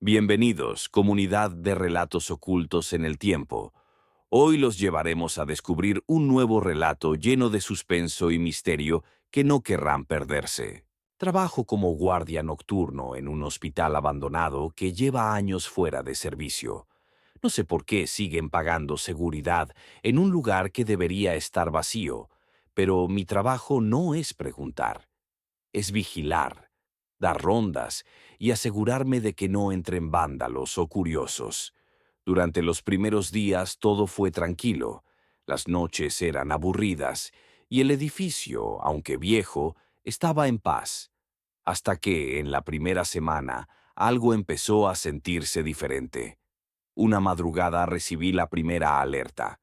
Bienvenidos, comunidad de relatos ocultos en el tiempo. Hoy los llevaremos a descubrir un nuevo relato lleno de suspenso y misterio que no querrán perderse. Trabajo como guardia nocturno en un hospital abandonado que lleva años fuera de servicio. No sé por qué siguen pagando seguridad en un lugar que debería estar vacío, pero mi trabajo no es preguntar, es vigilar, dar rondas y asegurarme de que no entren vándalos o curiosos. Durante los primeros días todo fue tranquilo, las noches eran aburridas y el edificio, aunque viejo, estaba en paz, hasta que, en la primera semana, algo empezó a sentirse diferente. Una madrugada recibí la primera alerta.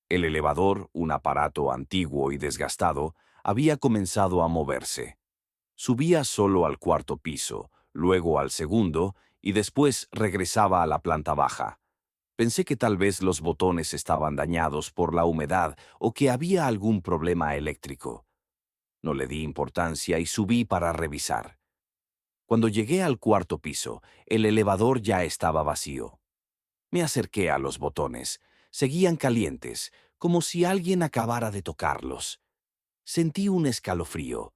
El elevador, un aparato antiguo y desgastado, había comenzado a moverse. Subía solo al cuarto piso, luego al segundo y después regresaba a la planta baja. Pensé que tal vez los botones estaban dañados por la humedad o que había algún problema eléctrico. No le di importancia y subí para revisar. Cuando llegué al cuarto piso, el elevador ya estaba vacío. Me acerqué a los botones. Seguían calientes, como si alguien acabara de tocarlos. Sentí un escalofrío.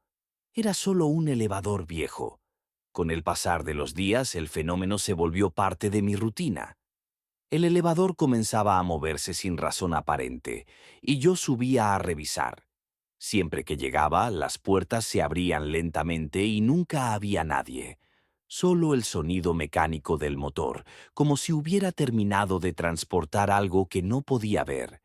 Era solo un elevador viejo. Con el pasar de los días, el fenómeno se volvió parte de mi rutina. El elevador comenzaba a moverse sin razón aparente, y yo subía a revisar. Siempre que llegaba, las puertas se abrían lentamente y nunca había nadie. Solo el sonido mecánico del motor, como si hubiera terminado de transportar algo que no podía ver.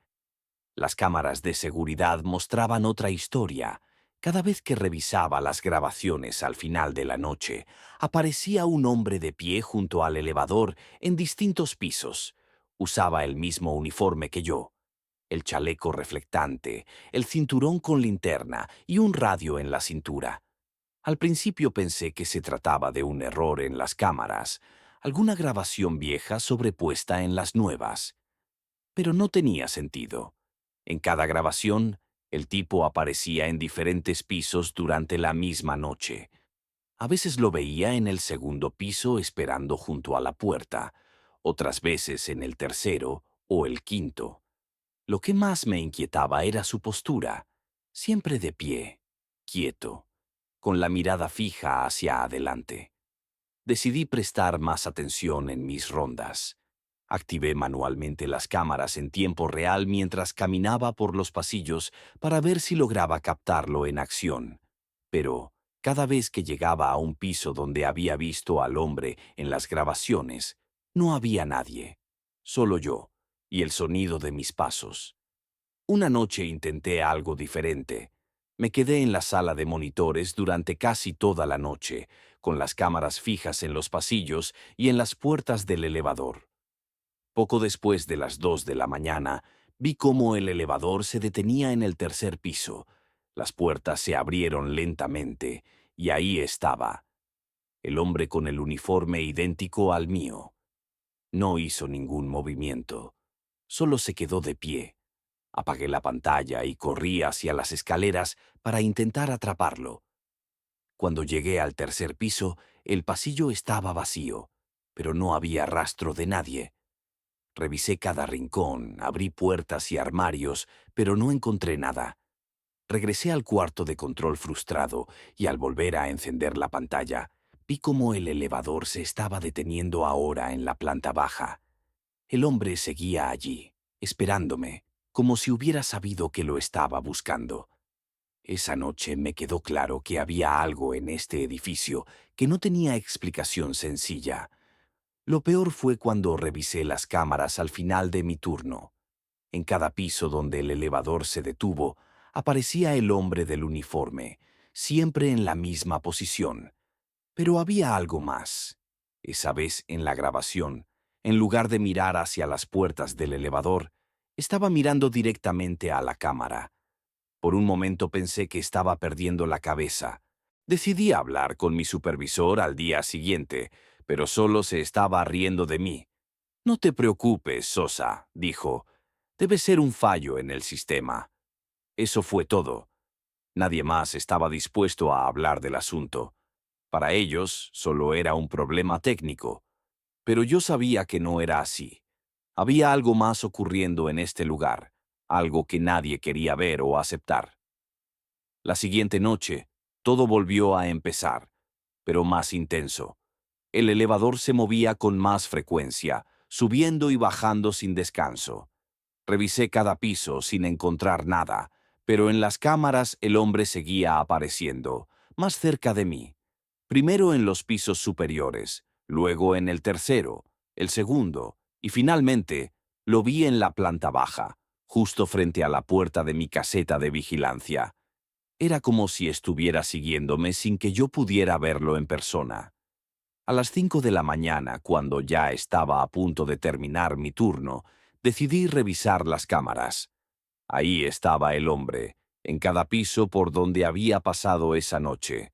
Las cámaras de seguridad mostraban otra historia. Cada vez que revisaba las grabaciones al final de la noche, aparecía un hombre de pie junto al elevador en distintos pisos. Usaba el mismo uniforme que yo, el chaleco reflectante, el cinturón con linterna y un radio en la cintura. Al principio pensé que se trataba de un error en las cámaras, alguna grabación vieja sobrepuesta en las nuevas. Pero no tenía sentido. En cada grabación, el tipo aparecía en diferentes pisos durante la misma noche. A veces lo veía en el segundo piso esperando junto a la puerta, otras veces en el tercero o el quinto. Lo que más me inquietaba era su postura, siempre de pie, quieto, con la mirada fija hacia adelante. Decidí prestar más atención en mis rondas. Activé manualmente las cámaras en tiempo real mientras caminaba por los pasillos para ver si lograba captarlo en acción. Pero, cada vez que llegaba a un piso donde había visto al hombre en las grabaciones, no había nadie, solo yo y el sonido de mis pasos. Una noche intenté algo diferente. Me quedé en la sala de monitores durante casi toda la noche, con las cámaras fijas en los pasillos y en las puertas del elevador. Poco después de las 2 de la mañana, vi cómo el elevador se detenía en el tercer piso. Las puertas se abrieron lentamente, y ahí estaba, el hombre con el uniforme idéntico al mío. No hizo ningún movimiento, solo se quedó de pie. Apagué la pantalla y corrí hacia las escaleras para intentar atraparlo. Cuando llegué al tercer piso, el pasillo estaba vacío, pero no había rastro de nadie. Revisé cada rincón, abrí puertas y armarios, pero no encontré nada. Regresé al cuarto de control frustrado y al volver a encender la pantalla, vi cómo el elevador se estaba deteniendo ahora en la planta baja. El hombre seguía allí, esperándome, como si hubiera sabido que lo estaba buscando. Esa noche me quedó claro que había algo en este edificio que no tenía explicación sencilla. Lo peor fue cuando revisé las cámaras al final de mi turno. En cada piso donde el elevador se detuvo, aparecía el hombre del uniforme, siempre en la misma posición. Pero había algo más. Esa vez en la grabación, en lugar de mirar hacia las puertas del elevador, estaba mirando directamente a la cámara. Por un momento pensé que estaba perdiendo la cabeza. Decidí hablar con mi supervisor al día siguiente, pero solo se estaba riendo de mí. «No te preocupes, Sosa», dijo. «Debe ser un fallo en el sistema». Eso fue todo. Nadie más estaba dispuesto a hablar del asunto. Para ellos, solo era un problema técnico. Pero yo sabía que no era así. Había algo más ocurriendo en este lugar, algo que nadie quería ver o aceptar. La siguiente noche, todo volvió a empezar, pero más intenso. El elevador se movía con más frecuencia, subiendo y bajando sin descanso. Revisé cada piso sin encontrar nada, pero en las cámaras el hombre seguía apareciendo, más cerca de mí. Primero en los pisos superiores, luego en el tercero, el segundo, y finalmente lo vi en la planta baja, justo frente a la puerta de mi caseta de vigilancia. Era como si estuviera siguiéndome sin que yo pudiera verlo en persona. A las 5 de la mañana, cuando ya estaba a punto de terminar mi turno, decidí revisar las cámaras. Ahí estaba el hombre, en cada piso por donde había pasado esa noche.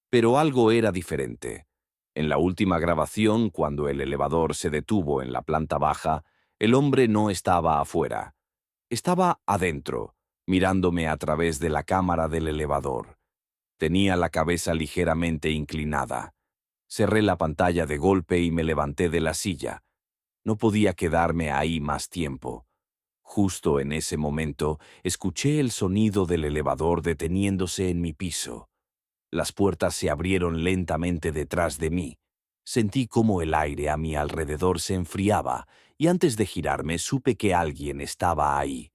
Pero algo era diferente. En la última grabación, cuando el elevador se detuvo en la planta baja, el hombre no estaba afuera. Estaba adentro, mirándome a través de la cámara del elevador. Tenía la cabeza ligeramente inclinada. Cerré la pantalla de golpe y me levanté de la silla. No podía quedarme ahí más tiempo. Justo en ese momento, escuché el sonido del elevador deteniéndose en mi piso. Las puertas se abrieron lentamente detrás de mí. Sentí como el aire a mi alrededor se enfriaba y antes de girarme supe que alguien estaba ahí.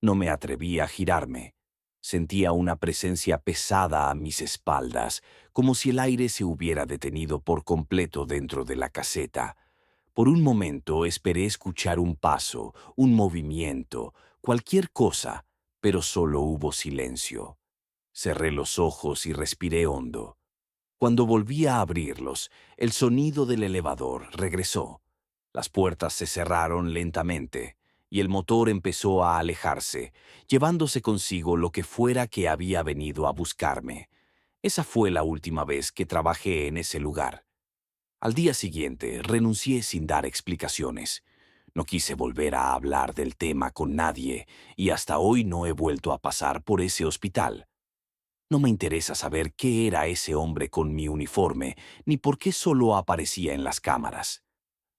No me atreví a girarme. Sentía una presencia pesada a mis espaldas, como si el aire se hubiera detenido por completo dentro de la caseta. Por un momento esperé escuchar un paso, un movimiento, cualquier cosa, pero solo hubo silencio. Cerré los ojos y respiré hondo. Cuando volví a abrirlos, el sonido del elevador regresó. Las puertas se cerraron lentamente y el motor empezó a alejarse, llevándose consigo lo que fuera que había venido a buscarme. Esa fue la última vez que trabajé en ese lugar. Al día siguiente renuncié sin dar explicaciones. No quise volver a hablar del tema con nadie y hasta hoy no he vuelto a pasar por ese hospital. No me interesa saber qué era ese hombre con mi uniforme, ni por qué solo aparecía en las cámaras.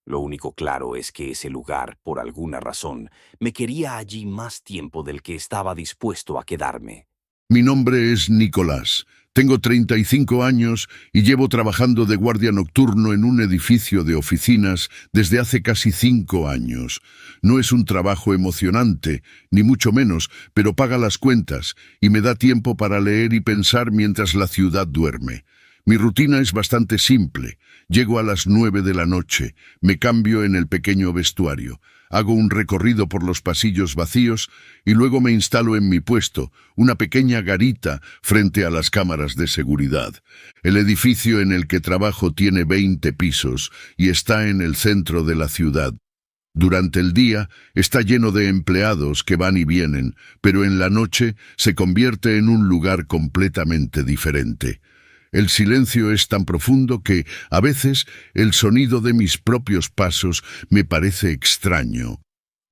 Lo único claro es que ese lugar, por alguna razón, me quería allí más tiempo del que estaba dispuesto a quedarme. Mi nombre es Nicolás. Tengo 35 años y llevo trabajando de guardia nocturno en un edificio de oficinas desde hace casi 5 años. No es un trabajo emocionante, ni mucho menos, pero paga las cuentas y me da tiempo para leer y pensar mientras la ciudad duerme. Mi rutina es bastante simple. Llego a las 9 de la noche, me cambio en el pequeño vestuario, hago un recorrido por los pasillos vacíos y luego me instalo en mi puesto, una pequeña garita frente a las cámaras de seguridad. El edificio en el que trabajo tiene 20 pisos y está en el centro de la ciudad. Durante el día está lleno de empleados que van y vienen, pero en la noche se convierte en un lugar completamente diferente. El silencio es tan profundo que, a veces, el sonido de mis propios pasos me parece extraño.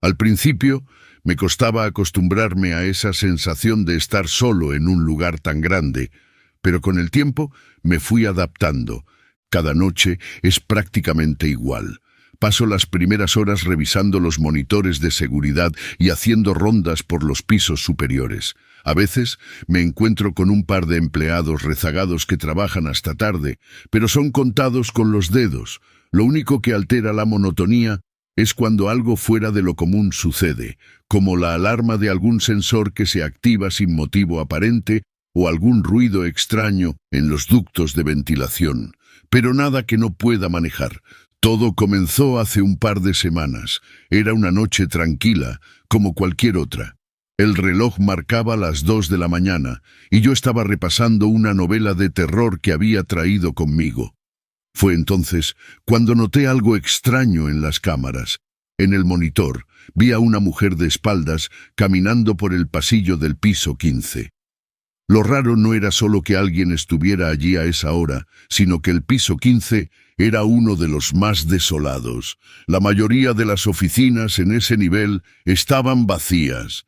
Al principio, me costaba acostumbrarme a esa sensación de estar solo en un lugar tan grande, pero con el tiempo me fui adaptando. Cada noche es prácticamente igual. Paso las primeras horas revisando los monitores de seguridad y haciendo rondas por los pisos superiores. A veces me encuentro con un par de empleados rezagados que trabajan hasta tarde, pero son contados con los dedos. Lo único que altera la monotonía es cuando algo fuera de lo común sucede, como la alarma de algún sensor que se activa sin motivo aparente o algún ruido extraño en los ductos de ventilación. Pero nada que no pueda manejar. Todo comenzó hace un par de semanas. Era una noche tranquila, como cualquier otra. El reloj marcaba las 2 de la mañana y yo estaba repasando una novela de terror que había traído conmigo. Fue entonces cuando noté algo extraño en las cámaras. En el monitor vi a una mujer de espaldas caminando por el pasillo del piso 15. Lo raro no era solo que alguien estuviera allí a esa hora, sino que el piso 15 era uno de los más desolados. La mayoría de las oficinas en ese nivel estaban vacías.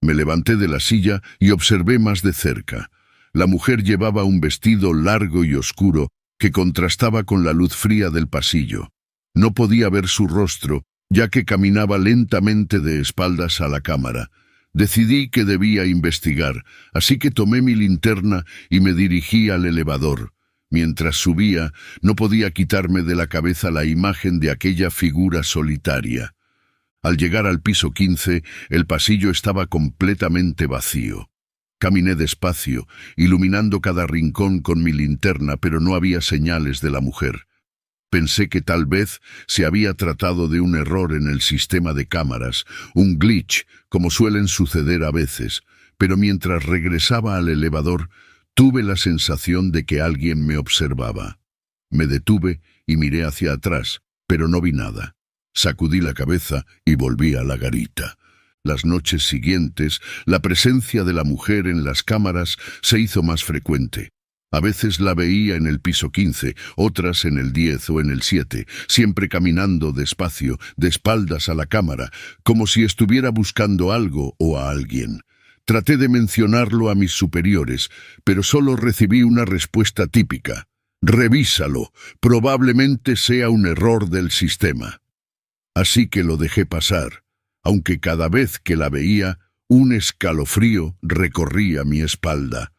Me levanté de la silla y observé más de cerca. La mujer llevaba un vestido largo y oscuro que contrastaba con la luz fría del pasillo. No podía ver su rostro, ya que caminaba lentamente de espaldas a la cámara. Decidí que debía investigar, así que tomé mi linterna y me dirigí al elevador. Mientras subía, no podía quitarme de la cabeza la imagen de aquella figura solitaria. Al llegar al piso 15, el pasillo estaba completamente vacío. Caminé despacio, iluminando cada rincón con mi linterna, pero no había señales de la mujer. Pensé que tal vez se había tratado de un error en el sistema de cámaras, un glitch, como suelen suceder a veces, pero mientras regresaba al elevador, tuve la sensación de que alguien me observaba. Me detuve y miré hacia atrás, pero no vi nada. Sacudí la cabeza y volví a la garita. Las noches siguientes, la presencia de la mujer en las cámaras se hizo más frecuente. A veces la veía en el piso 15, otras en el 10 o en el 7, siempre caminando despacio, de espaldas a la cámara, como si estuviera buscando algo o a alguien. Traté de mencionarlo a mis superiores, pero solo recibí una respuesta típica. «Revísalo, probablemente sea un error del sistema». Así que lo dejé pasar, aunque cada vez que la veía, un escalofrío recorría mi espalda.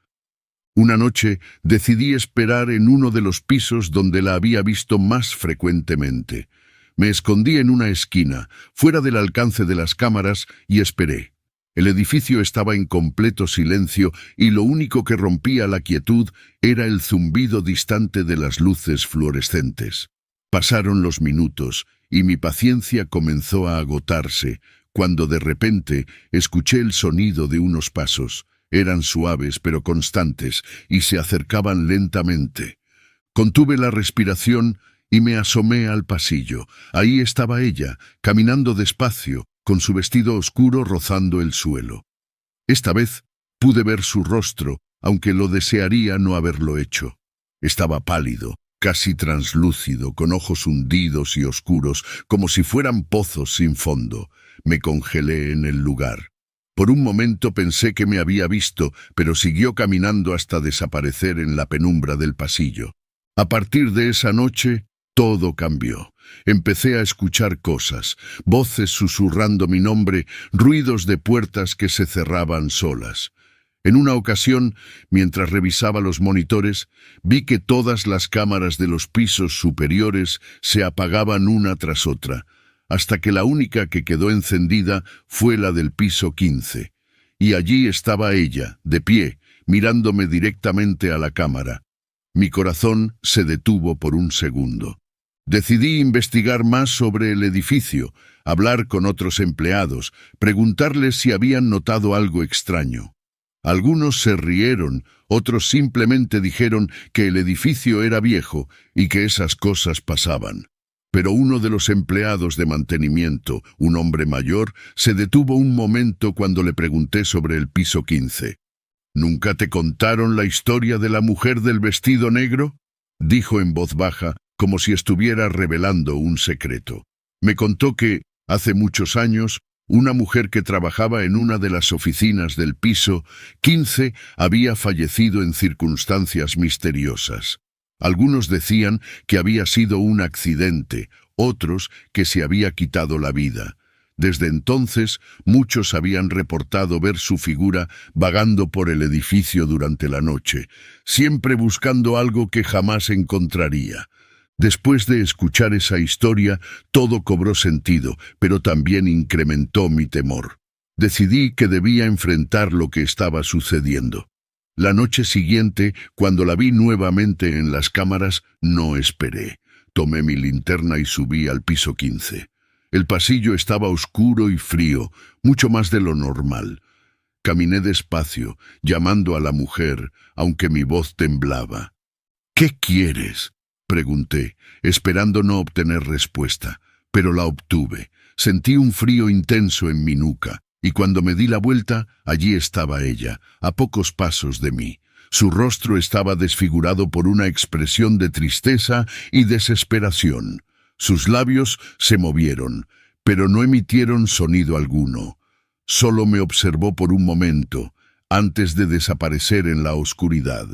Una noche decidí esperar en uno de los pisos donde la había visto más frecuentemente. Me escondí en una esquina, fuera del alcance de las cámaras, y esperé. El edificio estaba en completo silencio y lo único que rompía la quietud era el zumbido distante de las luces fluorescentes. Pasaron los minutos y mi paciencia comenzó a agotarse, cuando de repente escuché el sonido de unos pasos. Eran suaves pero constantes y se acercaban lentamente. Contuve la respiración y me asomé al pasillo. Ahí estaba ella, caminando despacio, con su vestido oscuro rozando el suelo. Esta vez pude ver su rostro, aunque lo desearía no haberlo hecho. Estaba pálido, casi translúcido, con ojos hundidos y oscuros, como si fueran pozos sin fondo. Me congelé en el lugar. Por un momento pensé que me había visto, pero siguió caminando hasta desaparecer en la penumbra del pasillo. A partir de esa noche, todo cambió. Empecé a escuchar cosas, voces susurrando mi nombre, ruidos de puertas que se cerraban solas. En una ocasión, mientras revisaba los monitores, vi que todas las cámaras de los pisos superiores se apagaban una tras otra, hasta que la única que quedó encendida fue la del piso 15. Y allí estaba ella, de pie, mirándome directamente a la cámara. Mi corazón se detuvo por un segundo. Decidí investigar más sobre el edificio, hablar con otros empleados, preguntarles si habían notado algo extraño. Algunos se rieron, otros simplemente dijeron que el edificio era viejo y que esas cosas pasaban. Pero uno de los empleados de mantenimiento, un hombre mayor, se detuvo un momento cuando le pregunté sobre el piso 15. «¿Nunca te contaron la historia de la mujer del vestido negro?», dijo en voz baja, como si estuviera revelando un secreto. Me contó que, hace muchos años, una mujer que trabajaba en una de las oficinas del piso 15 había fallecido en circunstancias misteriosas. Algunos decían que había sido un accidente, otros que se había quitado la vida. Desde entonces, muchos habían reportado ver su figura vagando por el edificio durante la noche, siempre buscando algo que jamás encontraría. Después de escuchar esa historia, todo cobró sentido, pero también incrementó mi temor. Decidí que debía enfrentar lo que estaba sucediendo. La noche siguiente, cuando la vi nuevamente en las cámaras, no esperé. Tomé mi linterna y subí al piso 15. El pasillo estaba oscuro y frío, mucho más de lo normal. Caminé despacio, llamando a la mujer, aunque mi voz temblaba. «¿Qué quieres?», pregunté, esperando no obtener respuesta, pero la obtuve. Sentí un frío intenso en mi nuca, y cuando me di la vuelta, allí estaba ella, a pocos pasos de mí. Su rostro estaba desfigurado por una expresión de tristeza y desesperación. Sus labios se movieron, pero no emitieron sonido alguno. Solo me observó por un momento, antes de desaparecer en la oscuridad.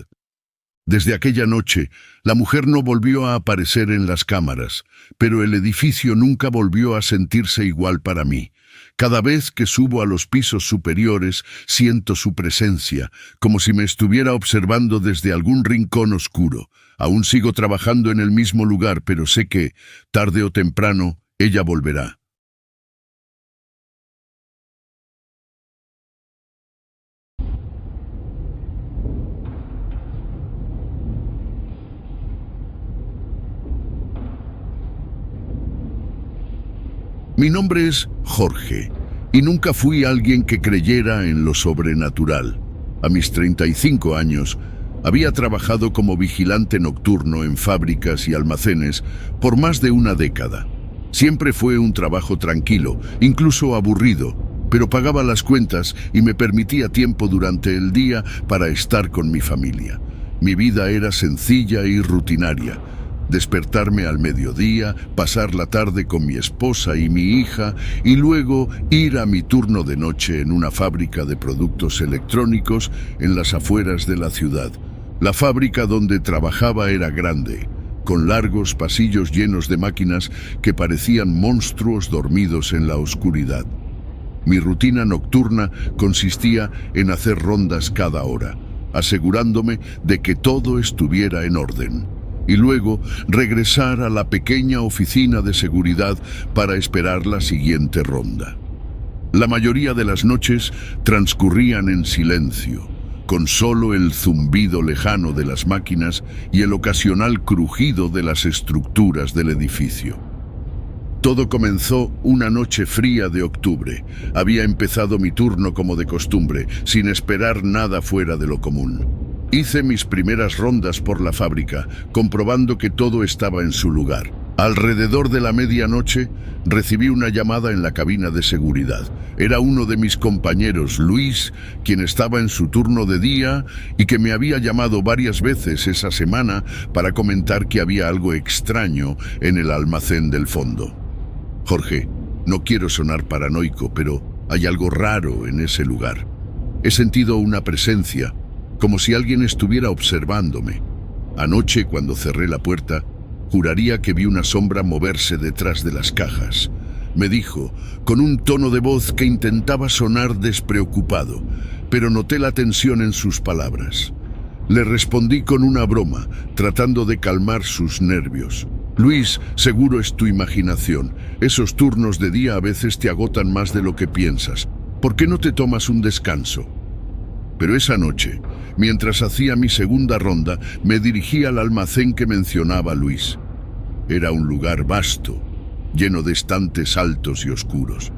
Desde aquella noche, la mujer no volvió a aparecer en las cámaras, pero el edificio nunca volvió a sentirse igual para mí. Cada vez que subo a los pisos superiores, siento su presencia, como si me estuviera observando desde algún rincón oscuro. Aún sigo trabajando en el mismo lugar, pero sé que, tarde o temprano, ella volverá. Mi nombre es Jorge, y nunca fui alguien que creyera en lo sobrenatural. A mis 35 años, había trabajado como vigilante nocturno en fábricas y almacenes por más de una década. Siempre fue un trabajo tranquilo, incluso aburrido, pero pagaba las cuentas y me permitía tiempo durante el día para estar con mi familia. Mi vida era sencilla y rutinaria. Despertarme al mediodía, pasar la tarde con mi esposa y mi hija y luego ir a mi turno de noche en una fábrica de productos electrónicos en las afueras de la ciudad. La fábrica donde trabajaba era grande, con largos pasillos llenos de máquinas que parecían monstruos dormidos en la oscuridad. Mi rutina nocturna consistía en hacer rondas cada hora, asegurándome de que todo estuviera en orden, y luego regresar a la pequeña oficina de seguridad para esperar la siguiente ronda. La mayoría de las noches transcurrían en silencio, con solo el zumbido lejano de las máquinas y el ocasional crujido de las estructuras del edificio. Todo comenzó una noche fría de octubre. Había empezado mi turno como de costumbre, sin esperar nada fuera de lo común. Hice mis primeras rondas por la fábrica, comprobando que todo estaba en su lugar. Alrededor de la medianoche, recibí una llamada en la cabina de seguridad. Era uno de mis compañeros, Luis, quien estaba en su turno de día y que me había llamado varias veces esa semana para comentar que había algo extraño en el almacén del fondo. Jorge, no quiero sonar paranoico, pero hay algo raro en ese lugar. He sentido una presencia, como si alguien estuviera observándome. Anoche, cuando cerré la puerta, juraría que vi una sombra moverse detrás de las cajas. Me dijo, con un tono de voz que intentaba sonar despreocupado, pero noté la tensión en sus palabras. Le respondí con una broma, tratando de calmar sus nervios. Luis, seguro es tu imaginación. Esos turnos de día a veces te agotan más de lo que piensas. ¿Por qué no te tomas un descanso? Pero esa noche, mientras hacía mi segunda ronda, me dirigí al almacén que mencionaba Luis. Era un lugar vasto, lleno de estantes altos y oscuros.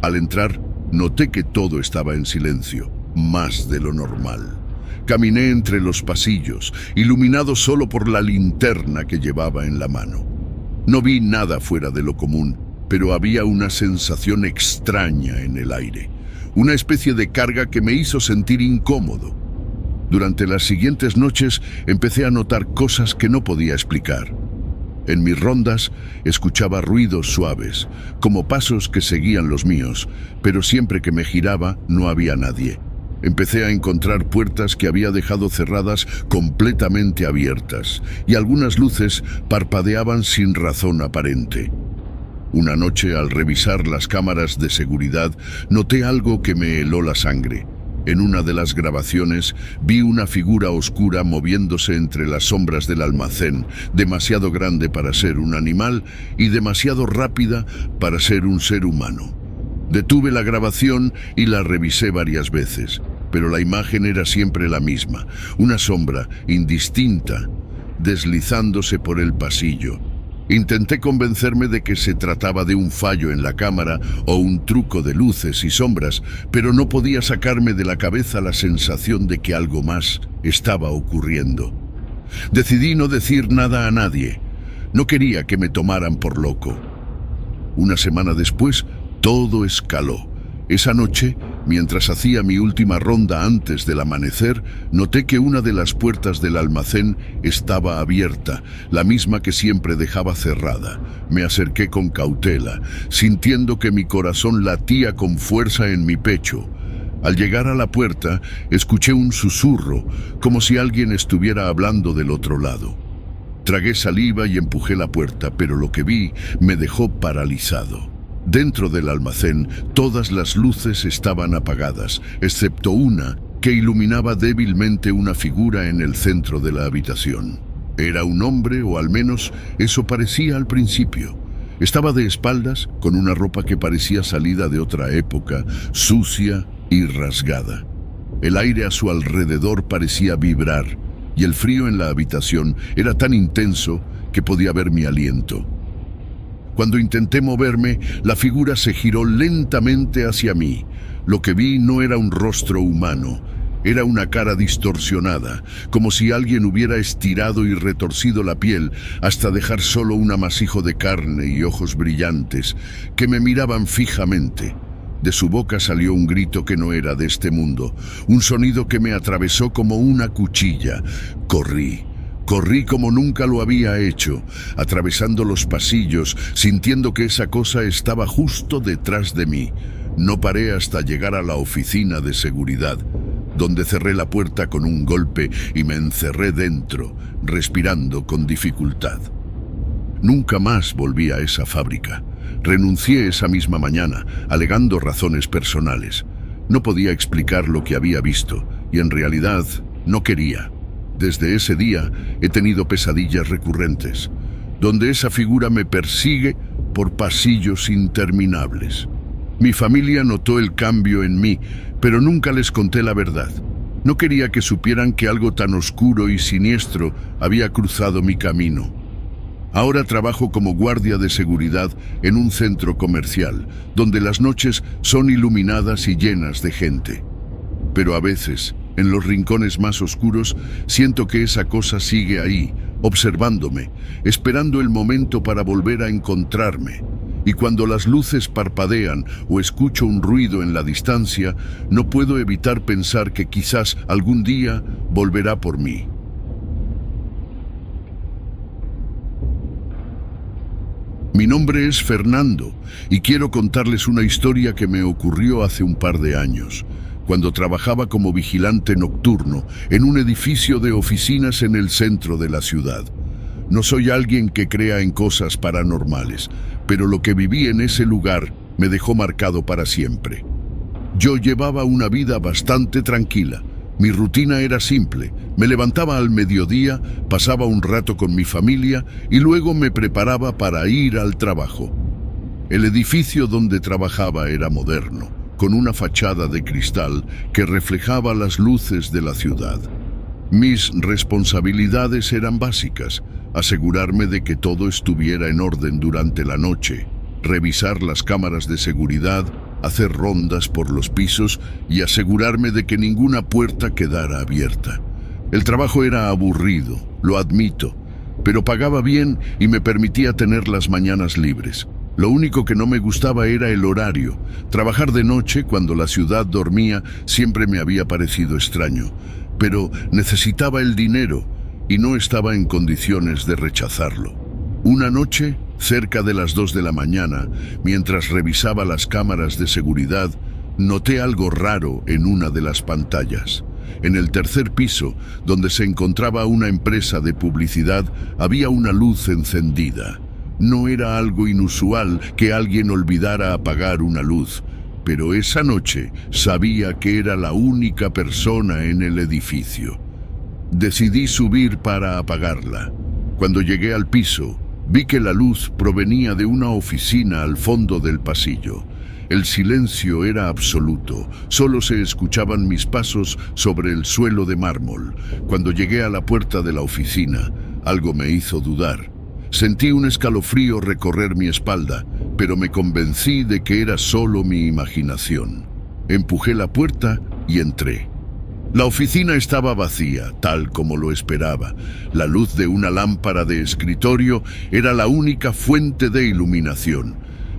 Al entrar, noté que todo estaba en silencio, más de lo normal. Caminé entre los pasillos, iluminado solo por la linterna que llevaba en la mano. No vi nada fuera de lo común, pero había una sensación extraña en el aire. Una especie de carga que me hizo sentir incómodo. Durante las siguientes noches empecé a notar cosas que no podía explicar. En mis rondas escuchaba ruidos suaves, como pasos que seguían los míos, pero siempre que me giraba no había nadie. Empecé a encontrar puertas que había dejado cerradas completamente abiertas, y algunas luces parpadeaban sin razón aparente. Una noche, al revisar las cámaras de seguridad, noté algo que me heló la sangre. En una de las grabaciones vi una figura oscura moviéndose entre las sombras del almacén, demasiado grande para ser un animal y demasiado rápida para ser un ser humano. Detuve la grabación y la revisé varias veces, pero la imagen era siempre la misma, una sombra indistinta, deslizándose por el pasillo. Intenté convencerme de que se trataba de un fallo en la cámara o un truco de luces y sombras, pero no podía sacarme de la cabeza la sensación de que algo más estaba ocurriendo. Decidí no decir nada a nadie. No quería que me tomaran por loco. Una semana después, todo escaló. Esa noche, mientras hacía mi última ronda antes del amanecer, noté que una de las puertas del almacén estaba abierta, la misma que siempre dejaba cerrada. Me acerqué con cautela, sintiendo que mi corazón latía con fuerza en mi pecho. Al llegar a la puerta, escuché un susurro, como si alguien estuviera hablando del otro lado. Tragué saliva y empujé la puerta, pero lo que vi me dejó paralizado. Dentro del almacén, todas las luces estaban apagadas, excepto una que iluminaba débilmente una figura en el centro de la habitación. Era un hombre, o al menos eso parecía al principio. Estaba de espaldas, con una ropa que parecía salida de otra época, sucia y rasgada. El aire a su alrededor parecía vibrar, y el frío en la habitación era tan intenso que podía ver mi aliento. Cuando intenté moverme, la figura se giró lentamente hacia mí. Lo que vi no era un rostro humano, era una cara distorsionada, como si alguien hubiera estirado y retorcido la piel hasta dejar solo un amasijo de carne y ojos brillantes que me miraban fijamente. De su boca salió un grito que no era de este mundo, un sonido que me atravesó como una cuchilla. Corrí como nunca lo había hecho, atravesando los pasillos, sintiendo que esa cosa estaba justo detrás de mí. No paré hasta llegar a la oficina de seguridad, donde cerré la puerta con un golpe y me encerré dentro, respirando con dificultad. Nunca más volví a esa fábrica. Renuncié esa misma mañana, alegando razones personales. No podía explicar lo que había visto, y en realidad no quería. Desde ese día he tenido pesadillas recurrentes, donde esa figura me persigue por pasillos interminables. Mi familia notó el cambio en mí, pero nunca les conté la verdad. No quería que supieran que algo tan oscuro y siniestro había cruzado mi camino. Ahora trabajo como guardia de seguridad en un centro comercial, donde las noches son iluminadas y llenas de gente. Pero a veces, en los rincones más oscuros, siento que esa cosa sigue ahí, observándome, esperando el momento para volver a encontrarme. Y cuando las luces parpadean o escucho un ruido en la distancia, no puedo evitar pensar que quizás algún día volverá por mí. Mi nombre es Fernando y quiero contarles una historia que me ocurrió hace un par de años, cuando trabajaba como vigilante nocturno en un edificio de oficinas en el centro de la ciudad. No soy alguien que crea en cosas paranormales, pero lo que viví en ese lugar me dejó marcado para siempre. Yo llevaba una vida bastante tranquila. Mi rutina era simple. Me levantaba al mediodía, pasaba un rato con mi familia y luego me preparaba para ir al trabajo. El edificio donde trabajaba era moderno, con una fachada de cristal que reflejaba las luces de la ciudad. Mis responsabilidades eran básicas: asegurarme de que todo estuviera en orden durante la noche, revisar las cámaras de seguridad, hacer rondas por los pisos y asegurarme de que ninguna puerta quedara abierta. El trabajo era aburrido, lo admito, pero pagaba bien y me permitía tener las mañanas libres. Lo único que no me gustaba era el horario. Trabajar de noche, cuando la ciudad dormía, siempre me había parecido extraño, pero necesitaba el dinero y no estaba en condiciones de rechazarlo. Una noche, cerca de las 2 de la mañana, mientras revisaba las cámaras de seguridad, noté algo raro en una de las pantallas. En el tercer piso, donde se encontraba una empresa de publicidad, había una luz encendida. No era algo inusual que alguien olvidara apagar una luz, pero esa noche sabía que era la única persona en el edificio. Decidí subir para apagarla. Cuando llegué al piso, vi que la luz provenía de una oficina al fondo del pasillo. El silencio era absoluto, solo se escuchaban mis pasos sobre el suelo de mármol. Cuando llegué a la puerta de la oficina, algo me hizo dudar. Sentí un escalofrío recorrer mi espalda, pero me convencí de que era solo mi imaginación. Empujé la puerta y entré. La oficina estaba vacía, tal como lo esperaba. La luz de una lámpara de escritorio era la única fuente de iluminación.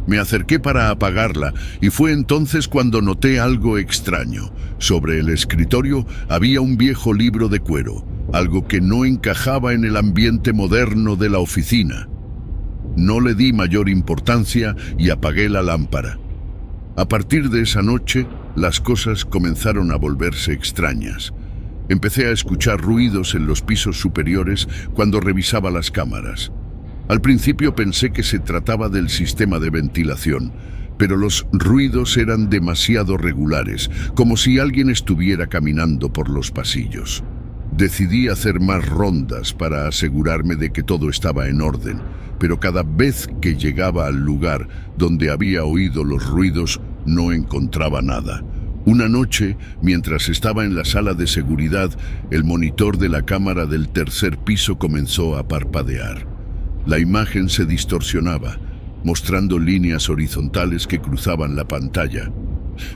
Me acerqué para apagarla y fue entonces cuando noté algo extraño. Sobre el escritorio había un viejo libro de cuero, algo que no encajaba en el ambiente moderno de la oficina. No le di mayor importancia y apagué la lámpara. A partir de esa noche, las cosas comenzaron a volverse extrañas. Empecé a escuchar ruidos en los pisos superiores cuando revisaba las cámaras. Al principio pensé que se trataba del sistema de ventilación, pero los ruidos eran demasiado regulares, como si alguien estuviera caminando por los pasillos. Decidí hacer más rondas para asegurarme de que todo estaba en orden, pero cada vez que llegaba al lugar donde había oído los ruidos, no encontraba nada. Una noche, mientras estaba en la sala de seguridad, el monitor de la cámara del tercer piso comenzó a parpadear. La imagen se distorsionaba, mostrando líneas horizontales que cruzaban la pantalla.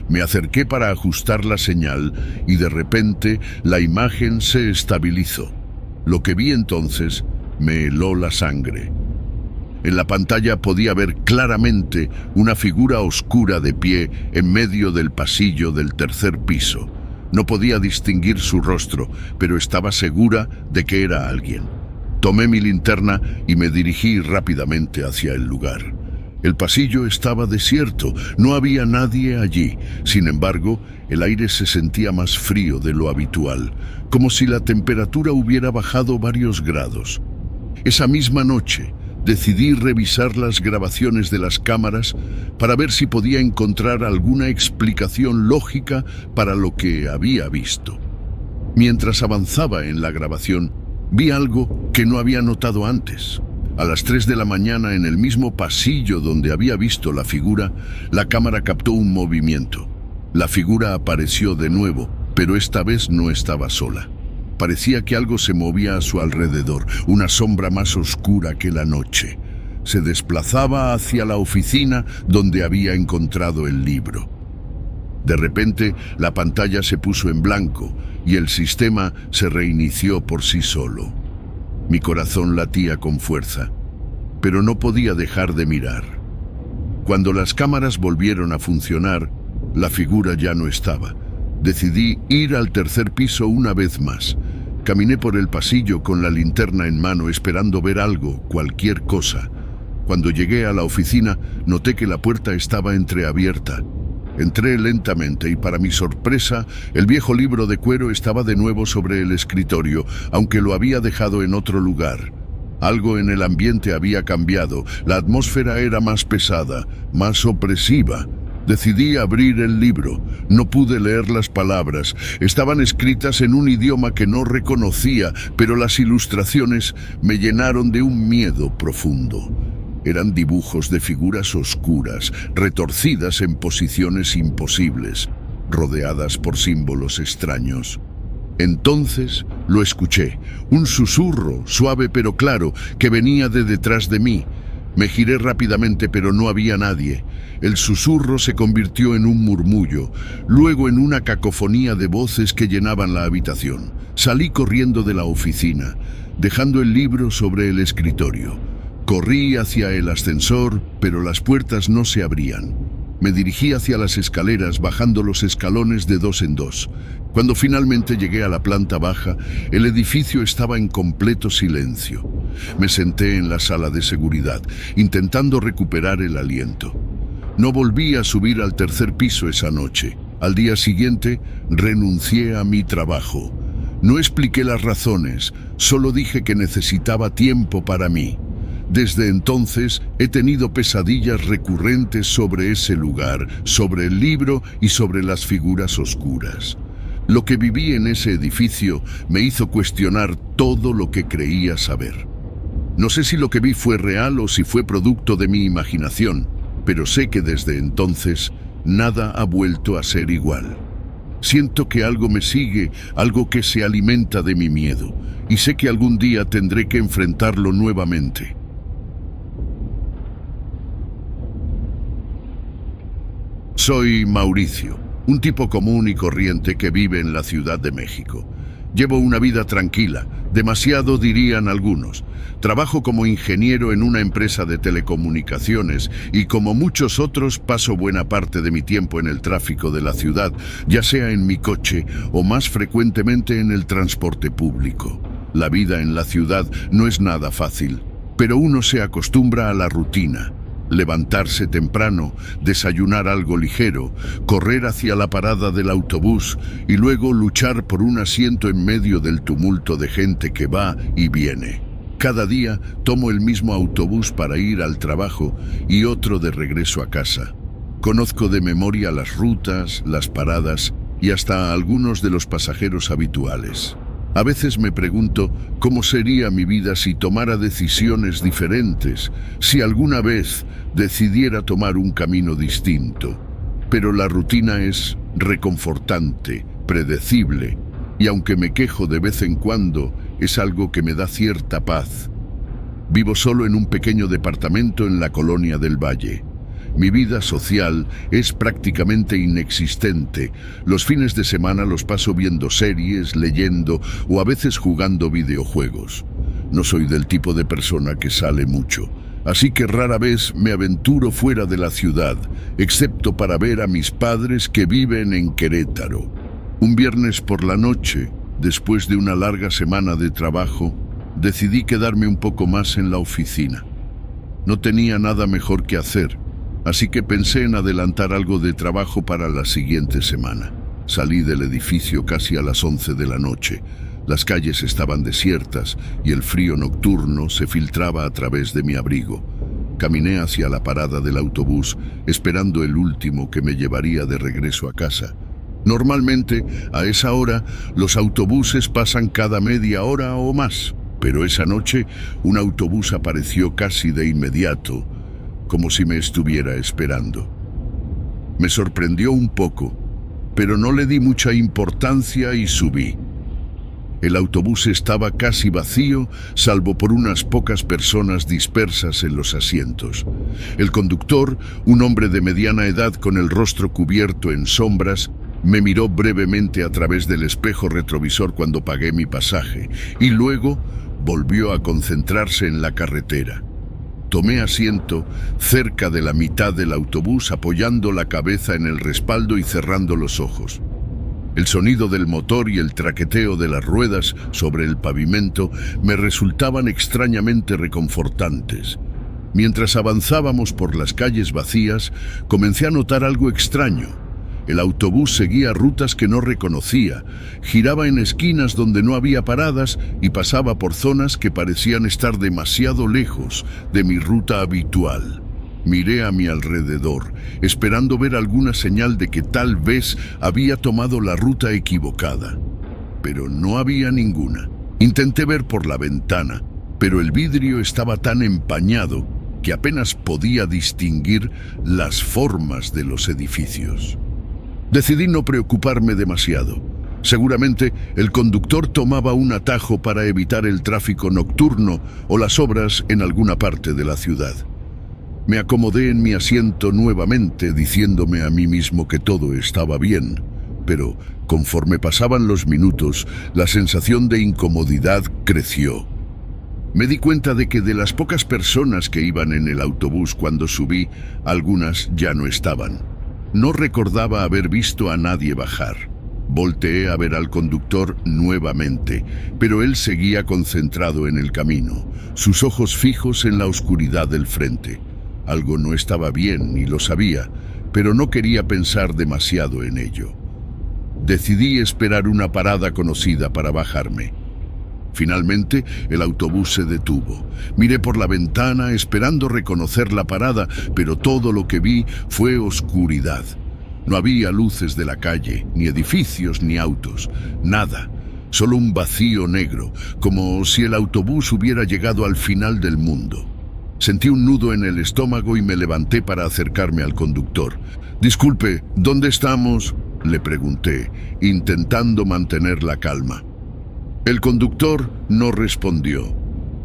Me acerqué para ajustar la señal y de repente la imagen se estabilizó. Lo que vi entonces me heló la sangre. En la pantalla podía ver claramente una figura oscura de pie en medio del pasillo del tercer piso. No podía distinguir su rostro, pero estaba segura de que era alguien. Tomé mi linterna y me dirigí rápidamente hacia el lugar. El pasillo estaba desierto, no había nadie allí. Sin embargo, el aire se sentía más frío de lo habitual, como si la temperatura hubiera bajado varios grados. Esa misma noche, decidí revisar las grabaciones de las cámaras para ver si podía encontrar alguna explicación lógica para lo que había visto. Mientras avanzaba en la grabación, vi algo que no había notado antes. A las 3 de la mañana, en el mismo pasillo donde había visto la figura, la cámara captó un movimiento. La figura apareció de nuevo, pero esta vez no estaba sola. Parecía que algo se movía a su alrededor, una sombra más oscura que la noche. Se desplazaba hacia la oficina donde había encontrado el libro. De repente, la pantalla se puso en blanco y el sistema se reinició por sí solo. Mi corazón latía con fuerza, pero no podía dejar de mirar. Cuando las cámaras volvieron a funcionar, la figura ya no estaba. Decidí ir al tercer piso una vez más. Caminé por el pasillo con la linterna en mano esperando ver algo, cualquier cosa. Cuando llegué a la oficina, noté que la puerta estaba entreabierta. Entré lentamente y, para mi sorpresa, el viejo libro de cuero estaba de nuevo sobre el escritorio, aunque lo había dejado en otro lugar. Algo en el ambiente había cambiado, la atmósfera era más pesada, más opresiva. Decidí abrir el libro. No pude leer las palabras. Estaban escritas en un idioma que no reconocía, pero las ilustraciones me llenaron de un miedo profundo. Eran dibujos de figuras oscuras, retorcidas en posiciones imposibles, rodeadas por símbolos extraños. Entonces lo escuché, un susurro, suave pero claro, que venía de detrás de mí. Me giré rápidamente, pero no había nadie. El susurro se convirtió en un murmullo, luego en una cacofonía de voces que llenaban la habitación. Salí corriendo de la oficina, dejando el libro sobre el escritorio. Corrí hacia el ascensor, pero las puertas no se abrían. Me dirigí hacia las escaleras, bajando los escalones de 2 en 2. Cuando finalmente llegué a la planta baja, el edificio estaba en completo silencio. Me senté en la sala de seguridad, intentando recuperar el aliento. No volví a subir al tercer piso esa noche. Al día siguiente, renuncié a mi trabajo. No expliqué las razones, solo dije que necesitaba tiempo para mí. Desde entonces he tenido pesadillas recurrentes sobre ese lugar, sobre el libro y sobre las figuras oscuras. Lo que viví en ese edificio me hizo cuestionar todo lo que creía saber. No sé si lo que vi fue real o si fue producto de mi imaginación, pero sé que desde entonces nada ha vuelto a ser igual. Siento que algo me sigue, algo que se alimenta de mi miedo, y sé que algún día tendré que enfrentarlo nuevamente. Soy Mauricio, un tipo común y corriente que vive en la Ciudad de México. Llevo una vida tranquila, demasiado dirían algunos. Trabajo como ingeniero en una empresa de telecomunicaciones y, como muchos otros, paso buena parte de mi tiempo en el tráfico de la ciudad, ya sea en mi coche o más frecuentemente en el transporte público. La vida en la ciudad no es nada fácil, pero uno se acostumbra a la rutina. Levantarse temprano, desayunar algo ligero, correr hacia la parada del autobús y luego luchar por un asiento en medio del tumulto de gente que va y viene. Cada día tomo el mismo autobús para ir al trabajo y otro de regreso a casa. Conozco de memoria las rutas, las paradas y hasta algunos de los pasajeros habituales. A veces me pregunto cómo sería mi vida si tomara decisiones diferentes, si alguna vez decidiera tomar un camino distinto. Pero la rutina es reconfortante, predecible, y aunque me quejo de vez en cuando, es algo que me da cierta paz. Vivo solo en un pequeño departamento en la colonia del Valle. Mi vida social es prácticamente inexistente. Los fines de semana los paso viendo series, leyendo o a veces jugando videojuegos. No soy del tipo de persona que sale mucho, así que rara vez me aventuro fuera de la ciudad, excepto para ver a mis padres que viven en Querétaro. Un viernes por la noche, después de una larga semana de trabajo, decidí quedarme un poco más en la oficina. No tenía nada mejor que hacer, así que pensé en adelantar algo de trabajo para la siguiente semana. Salí del edificio casi a las 11 de la noche. Las calles estaban desiertas y el frío nocturno se filtraba a través de mi abrigo. Caminé hacia la parada del autobús, esperando el último que me llevaría de regreso a casa. Normalmente, a esa hora, los autobuses pasan cada media hora o más, pero esa noche un autobús apareció casi de inmediato, como si me estuviera esperando. Me sorprendió un poco, pero no le di mucha importancia y subí. El autobús estaba casi vacío, salvo por unas pocas personas dispersas en los asientos. El conductor, un hombre de mediana edad con el rostro cubierto en sombras, me miró brevemente a través del espejo retrovisor cuando pagué mi pasaje y luego volvió a concentrarse en la carretera. Tomé asiento cerca de la mitad del autobús, apoyando la cabeza en el respaldo y cerrando los ojos. El sonido del motor y el traqueteo de las ruedas sobre el pavimento me resultaban extrañamente reconfortantes. Mientras avanzábamos por las calles vacías, comencé a notar algo extraño. El autobús seguía rutas que no reconocía, giraba en esquinas donde no había paradas y pasaba por zonas que parecían estar demasiado lejos de mi ruta habitual. Miré a mi alrededor, esperando ver alguna señal de que tal vez había tomado la ruta equivocada. Pero no había ninguna. Intenté ver por la ventana, pero el vidrio estaba tan empañado que apenas podía distinguir las formas de los edificios. Decidí no preocuparme demasiado. Seguramente el conductor tomaba un atajo para evitar el tráfico nocturno o las obras en alguna parte de la ciudad. Me acomodé en mi asiento nuevamente, diciéndome a mí mismo que todo estaba bien, pero conforme pasaban los minutos, la sensación de incomodidad creció. Me di cuenta de que de las pocas personas que iban en el autobús cuando subí, algunas ya no estaban. No recordaba haber visto a nadie bajar. Volteé a ver al conductor nuevamente, pero él seguía concentrado en el camino, sus ojos fijos en la oscuridad del frente. Algo no estaba bien y lo sabía, pero no quería pensar demasiado en ello. Decidí esperar una parada conocida para bajarme. Finalmente, el autobús se detuvo. Miré por la ventana esperando reconocer la parada, pero todo lo que vi fue oscuridad. No había luces de la calle, ni edificios, ni autos, nada. Solo un vacío negro, como si el autobús hubiera llegado al final del mundo. Sentí un nudo en el estómago y me levanté para acercarme al conductor. «Disculpe, ¿dónde estamos?», le pregunté, intentando mantener la calma. El conductor no respondió.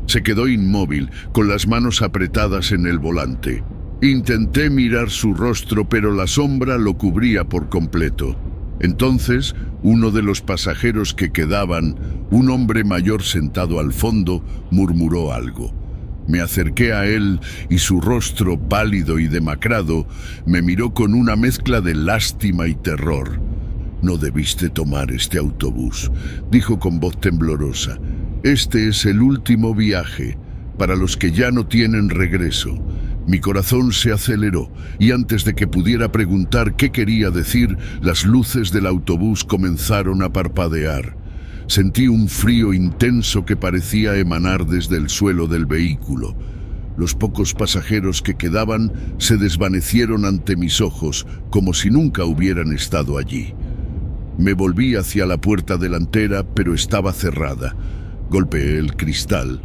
Se quedó inmóvil, con las manos apretadas en el volante. Intenté mirar su rostro, pero la sombra lo cubría por completo. Entonces, uno de los pasajeros que quedaban, un hombre mayor sentado al fondo, murmuró algo. Me acerqué a él y su rostro pálido y demacrado me miró con una mezcla de lástima y terror. «No debiste tomar este autobús», dijo con voz temblorosa. «Este es el último viaje, para los que ya no tienen regreso. Mi corazón se aceleró y antes de que pudiera preguntar qué quería decir, las luces del autobús comenzaron a parpadear. Sentí un frío intenso que parecía emanar desde el suelo del vehículo. Los pocos pasajeros que quedaban se desvanecieron ante mis ojos como si nunca hubieran estado allí. Me volví hacia la puerta delantera, pero estaba cerrada. Golpeé el cristal.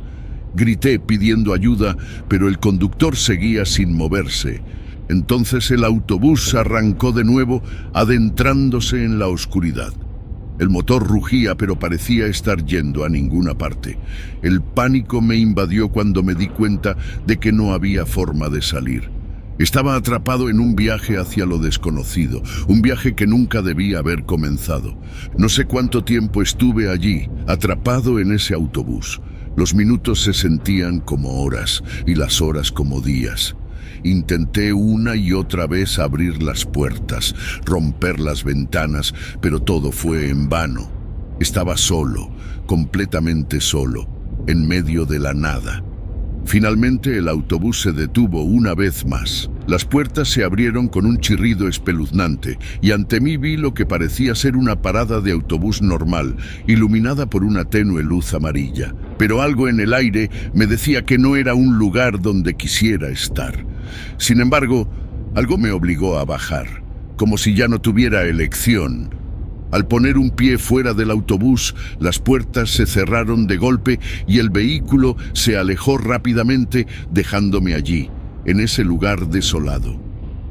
Grité pidiendo ayuda, pero el conductor seguía sin moverse. Entonces el autobús arrancó de nuevo, adentrándose en la oscuridad. El motor rugía, pero parecía estar yendo a ninguna parte. El pánico me invadió cuando me di cuenta de que no había forma de salir. Estaba atrapado en un viaje hacia lo desconocido, un viaje que nunca debía haber comenzado. No sé cuánto tiempo estuve allí, atrapado en ese autobús. Los minutos se sentían como horas y las horas como días. Intenté una y otra vez abrir las puertas, romper las ventanas, pero todo fue en vano. Estaba solo, completamente solo, en medio de la nada. Finalmente el autobús se detuvo una vez más. Las puertas se abrieron con un chirrido espeluznante y ante mí vi lo que parecía ser una parada de autobús normal, iluminada por una tenue luz amarilla. Pero algo en el aire me decía que no era un lugar donde quisiera estar. Sin embargo, algo me obligó a bajar, como si ya no tuviera elección. Al poner un pie fuera del autobús, las puertas se cerraron de golpe y el vehículo se alejó rápidamente, dejándome allí, en ese lugar desolado.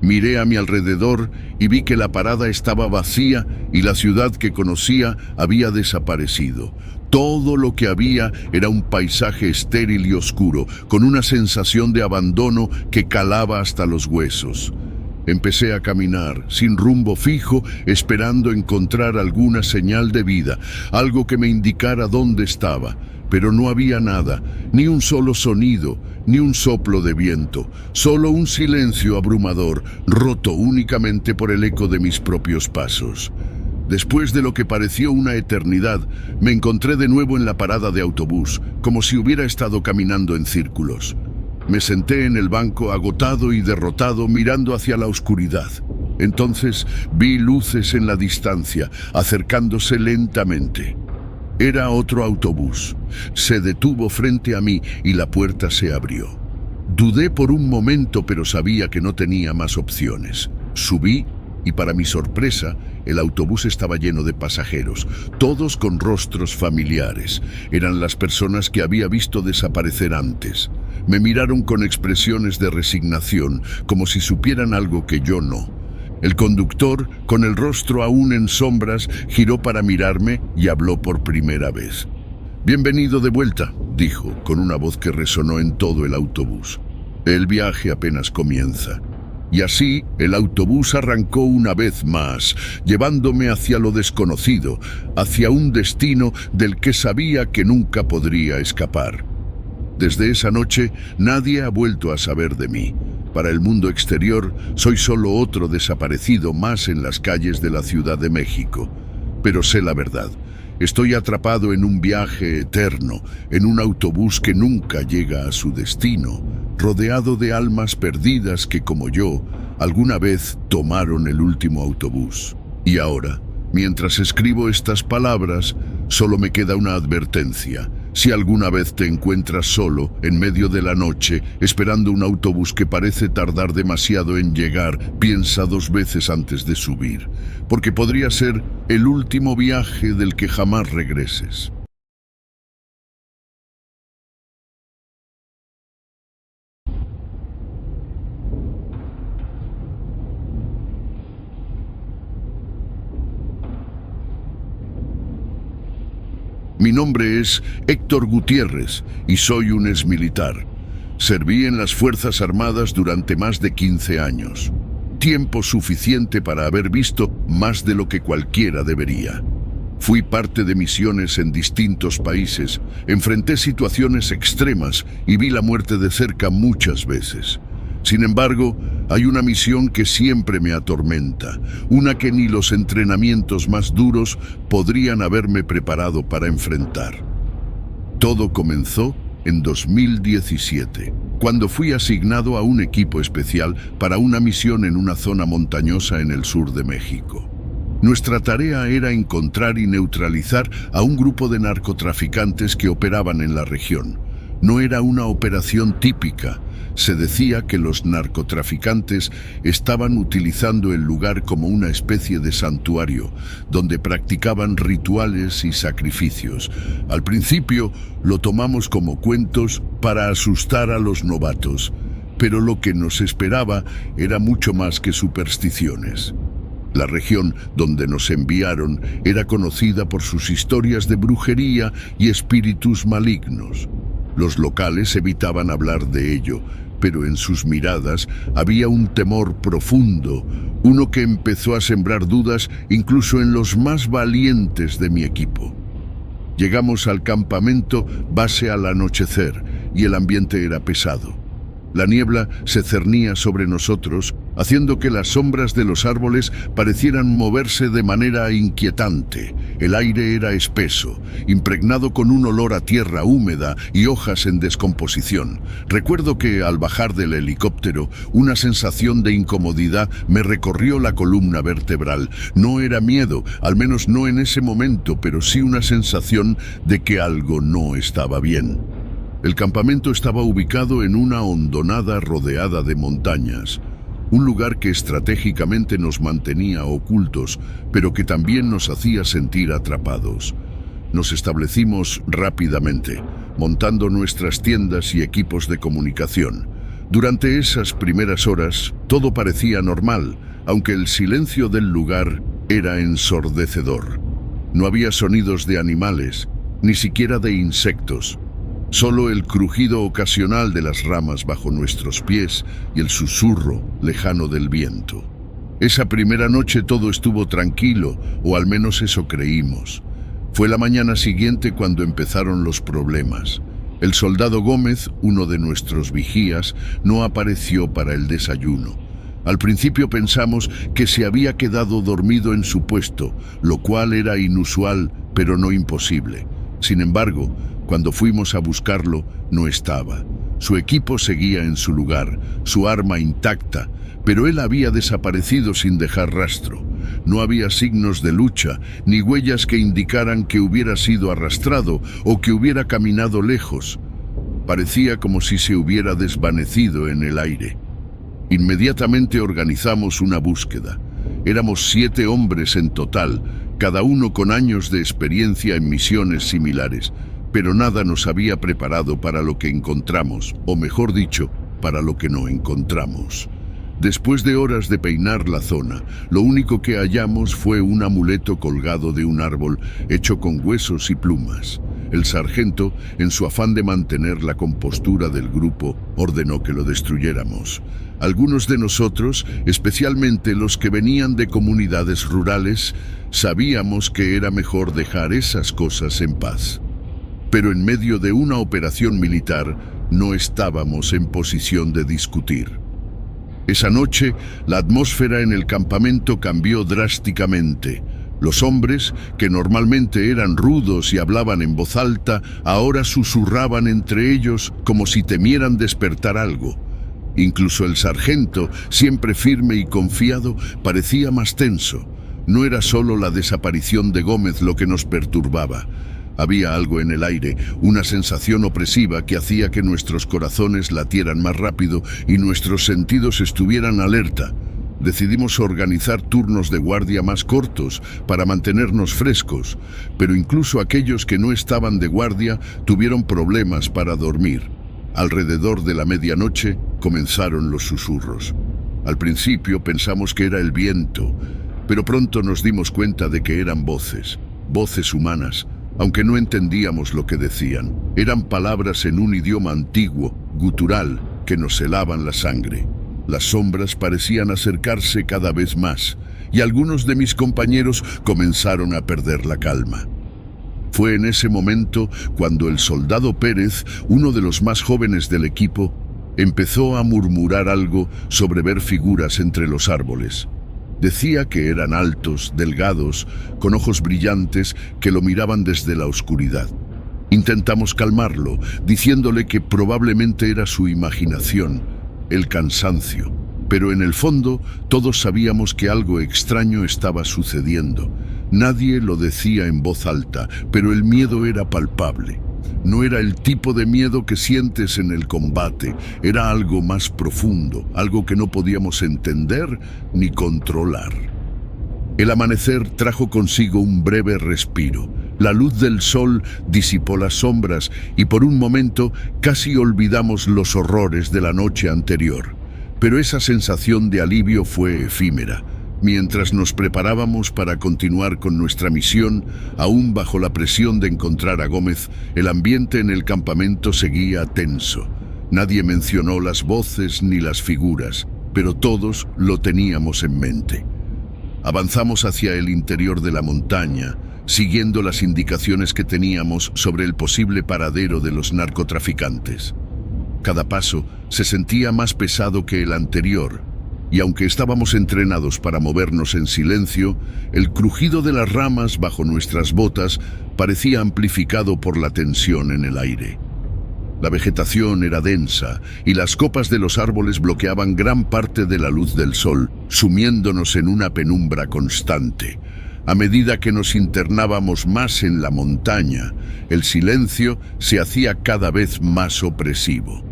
Miré a mi alrededor y vi que la parada estaba vacía y la ciudad que conocía había desaparecido. Todo lo que había era un paisaje estéril y oscuro, con una sensación de abandono que calaba hasta los huesos. Empecé a caminar, sin rumbo fijo, esperando encontrar alguna señal de vida, algo que me indicara dónde estaba. Pero no había nada, ni un solo sonido, ni un soplo de viento, solo un silencio abrumador, roto únicamente por el eco de mis propios pasos. Después de lo que pareció una eternidad, me encontré de nuevo en la parada de autobús, como si hubiera estado caminando en círculos. Me senté en el banco agotado y derrotado, mirando hacia la oscuridad. Entonces vi luces en la distancia, acercándose lentamente. Era otro autobús. Se detuvo frente a mí y la puerta se abrió. Dudé por un momento, pero sabía que no tenía más opciones. Subí y para mi sorpresa, el autobús estaba lleno de pasajeros, todos con rostros familiares. Eran las personas que había visto desaparecer antes. Me miraron con expresiones de resignación, como si supieran algo que yo no. El conductor, con el rostro aún en sombras, giró para mirarme y habló por primera vez. «Bienvenido de vuelta», dijo, con una voz que resonó en todo el autobús. «El viaje apenas comienza». Y así, el autobús arrancó una vez más, llevándome hacia lo desconocido, hacia un destino del que sabía que nunca podría escapar. Desde esa noche, nadie ha vuelto a saber de mí. Para el mundo exterior, soy solo otro desaparecido más en las calles de la Ciudad de México. Pero sé la verdad. Estoy atrapado en un viaje eterno, en un autobús que nunca llega a su destino, rodeado de almas perdidas que, como yo, alguna vez tomaron el último autobús. Y ahora, mientras escribo estas palabras, solo me queda una advertencia. Si alguna vez te encuentras solo, en medio de la noche, esperando un autobús que parece tardar demasiado en llegar, piensa 2 veces antes de subir, porque podría ser el último viaje del que jamás regreses. Mi nombre es Héctor Gutiérrez y soy un exmilitar. Serví en las Fuerzas Armadas durante más de 15 años. Tiempo suficiente para haber visto más de lo que cualquiera debería. Fui parte de misiones en distintos países, enfrenté situaciones extremas y vi la muerte de cerca muchas veces. Sin embargo, hay una misión que siempre me atormenta, una que ni los entrenamientos más duros podrían haberme preparado para enfrentar. Todo comenzó en 2017. cuando fui asignado a un equipo especial para una misión en una zona montañosa en el sur de México. Nuestra tarea era encontrar y neutralizar a un grupo de narcotraficantes que operaban en la región. No era una operación típica. Se decía que los narcotraficantes estaban utilizando el lugar como una especie de santuario, donde practicaban rituales y sacrificios. Al principio lo tomamos como cuentos para asustar a los novatos, pero lo que nos esperaba era mucho más que supersticiones. La región donde nos enviaron era conocida por sus historias de brujería y espíritus malignos. Los locales evitaban hablar de ello, pero en sus miradas había un temor profundo, uno que empezó a sembrar dudas incluso en los más valientes de mi equipo. Llegamos al campamento base al anochecer y el ambiente era pesado. La niebla se cernía sobre nosotros, haciendo que las sombras de los árboles parecieran moverse de manera inquietante. El aire era espeso, impregnado con un olor a tierra húmeda y hojas en descomposición. Recuerdo que, al bajar del helicóptero, una sensación de incomodidad me recorrió la columna vertebral. No era miedo, al menos no en ese momento, pero sí una sensación de que algo no estaba bien. El campamento estaba ubicado en una hondonada rodeada de montañas, un lugar que estratégicamente nos mantenía ocultos, pero que también nos hacía sentir atrapados. Nos establecimos rápidamente, montando nuestras tiendas y equipos de comunicación. Durante esas primeras horas, todo parecía normal, aunque el silencio del lugar era ensordecedor. No había sonidos de animales, ni siquiera de insectos. Solo el crujido ocasional de las ramas bajo nuestros pies y el susurro lejano del viento. Esa primera noche todo estuvo tranquilo, o al menos eso creímos. Fue la mañana siguiente cuando empezaron los problemas. El soldado Gómez, uno de nuestros vigías, no apareció para el desayuno. Al principio pensamos que se había quedado dormido en su puesto, lo cual era inusual, pero no imposible. Sin embargo, cuando fuimos a buscarlo, no estaba. Su equipo seguía en su lugar, su arma intacta, pero él había desaparecido sin dejar rastro. No había signos de lucha, ni huellas que indicaran que hubiera sido arrastrado o que hubiera caminado lejos. Parecía como si se hubiera desvanecido en el aire. Inmediatamente organizamos una búsqueda. Éramos 7 hombres en total, cada uno con años de experiencia en misiones similares, pero nada nos había preparado para lo que encontramos, o mejor dicho, para lo que no encontramos. Después de horas de peinar la zona, lo único que hallamos fue un amuleto colgado de un árbol hecho con huesos y plumas. El sargento, en su afán de mantener la compostura del grupo, ordenó que lo destruyéramos. Algunos de nosotros, especialmente los que venían de comunidades rurales, sabíamos que era mejor dejar esas cosas en paz. Pero en medio de una operación militar no estábamos en posición de discutir. Esa noche, la atmósfera en el campamento cambió drásticamente. Los hombres, que normalmente eran rudos y hablaban en voz alta, ahora susurraban entre ellos como si temieran despertar algo. Incluso el sargento, siempre firme y confiado, parecía más tenso. No era solo la desaparición de Gómez lo que nos perturbaba. Había algo en el aire, una sensación opresiva que hacía que nuestros corazones latieran más rápido y nuestros sentidos estuvieran alerta. Decidimos organizar turnos de guardia más cortos para mantenernos frescos, pero incluso aquellos que no estaban de guardia tuvieron problemas para dormir. Alrededor de la medianoche comenzaron los susurros. Al principio pensamos que era el viento, pero pronto nos dimos cuenta de que eran voces humanas. Aunque no entendíamos lo que decían, eran palabras en un idioma antiguo, gutural, que nos helaban la sangre. Las sombras parecían acercarse cada vez más, y algunos de mis compañeros comenzaron a perder la calma. Fue en ese momento cuando el soldado Pérez, uno de los más jóvenes del equipo, empezó a murmurar algo sobre ver figuras entre los árboles. Decía que eran altos, delgados, con ojos brillantes que lo miraban desde la oscuridad. Intentamos calmarlo, diciéndole que probablemente era su imaginación, el cansancio. Pero en el fondo, todos sabíamos que algo extraño estaba sucediendo. Nadie lo decía en voz alta, pero el miedo era palpable. No era el tipo de miedo que sientes en el combate, era algo más profundo, algo que no podíamos entender ni controlar. El amanecer trajo consigo un breve respiro. La luz del sol disipó las sombras y por un momento casi olvidamos los horrores de la noche anterior. Pero esa sensación de alivio fue efímera. Mientras nos preparábamos para continuar con nuestra misión, aún bajo la presión de encontrar a Gómez, el ambiente en el campamento seguía tenso. Nadie mencionó las voces ni las figuras, pero todos lo teníamos en mente. Avanzamos hacia el interior de la montaña, siguiendo las indicaciones que teníamos sobre el posible paradero de los narcotraficantes. Cada paso se sentía más pesado que el anterior, y aunque estábamos entrenados para movernos en silencio, el crujido de las ramas bajo nuestras botas parecía amplificado por la tensión en el aire. La vegetación era densa y las copas de los árboles bloqueaban gran parte de la luz del sol, sumiéndonos en una penumbra constante. A medida que nos internábamos más en la montaña, el silencio se hacía cada vez más opresivo.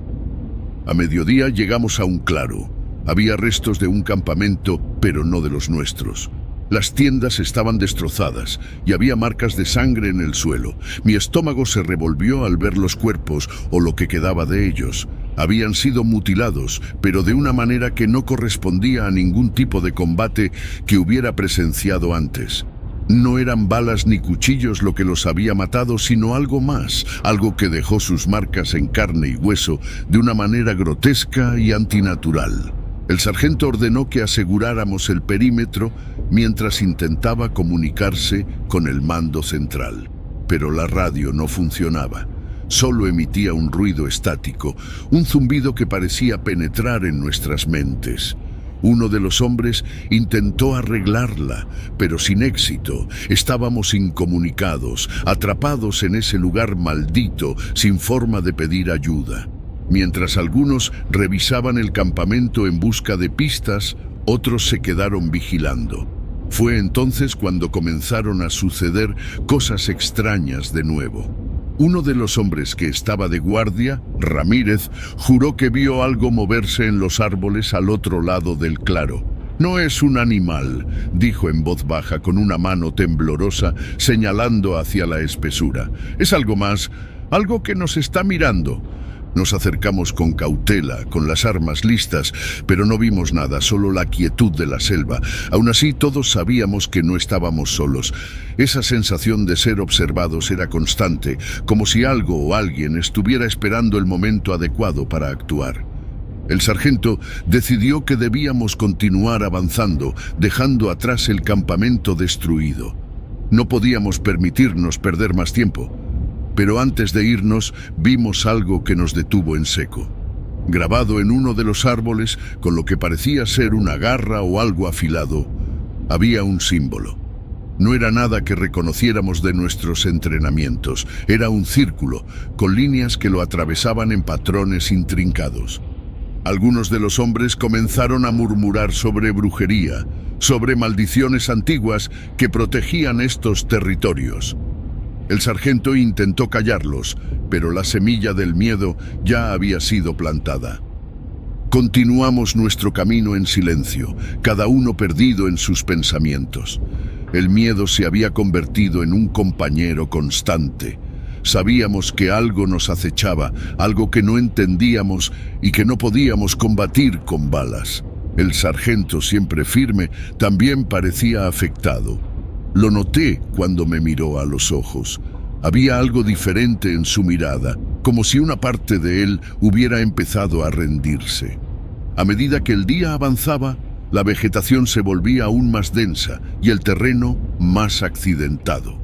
A mediodía llegamos a un claro. Había restos de un campamento, pero no de los nuestros. Las tiendas estaban destrozadas y había marcas de sangre en el suelo. Mi estómago se revolvió al ver los cuerpos o lo que quedaba de ellos. Habían sido mutilados, pero de una manera que no correspondía a ningún tipo de combate que hubiera presenciado antes. No eran balas ni cuchillos lo que los había matado, sino algo más, algo que dejó sus marcas en carne y hueso de una manera grotesca y antinatural. El sargento ordenó que aseguráramos el perímetro mientras intentaba comunicarse con el mando central. Pero la radio no funcionaba. Solo emitía un ruido estático, un zumbido que parecía penetrar en nuestras mentes. Uno de los hombres intentó arreglarla, pero sin éxito. Estábamos incomunicados, atrapados en ese lugar maldito, sin forma de pedir ayuda. Mientras algunos revisaban el campamento en busca de pistas, otros se quedaron vigilando. Fue entonces cuando comenzaron a suceder cosas extrañas de nuevo. Uno de los hombres que estaba de guardia, Ramírez, juró que vio algo moverse en los árboles al otro lado del claro. «No es un animal», dijo en voz baja con una mano temblorosa señalando hacia la espesura. «Es algo más, algo que nos está mirando». Nos acercamos con cautela, con las armas listas, pero no vimos nada, solo la quietud de la selva. Aún así, todos sabíamos que no estábamos solos. Esa sensación de ser observados era constante, como si algo o alguien estuviera esperando el momento adecuado para actuar. El sargento decidió que debíamos continuar avanzando, dejando atrás el campamento destruido. No podíamos permitirnos perder más tiempo. Pero antes de irnos, vimos algo que nos detuvo en seco. Grabado en uno de los árboles, con lo que parecía ser una garra o algo afilado, había un símbolo. No era nada que reconociéramos de nuestros entrenamientos. Era un círculo, con líneas que lo atravesaban en patrones intrincados. Algunos de los hombres comenzaron a murmurar sobre brujería, sobre maldiciones antiguas que protegían estos territorios. El sargento intentó callarlos, pero la semilla del miedo ya había sido plantada. Continuamos nuestro camino en silencio, cada uno perdido en sus pensamientos. El miedo se había convertido en un compañero constante. Sabíamos que algo nos acechaba, algo que no entendíamos y que no podíamos combatir con balas. El sargento, siempre firme, también parecía afectado. Lo noté cuando me miró a los ojos. Había algo diferente en su mirada, como si una parte de él hubiera empezado a rendirse. A medida que el día avanzaba, la vegetación se volvía aún más densa y el terreno más accidentado.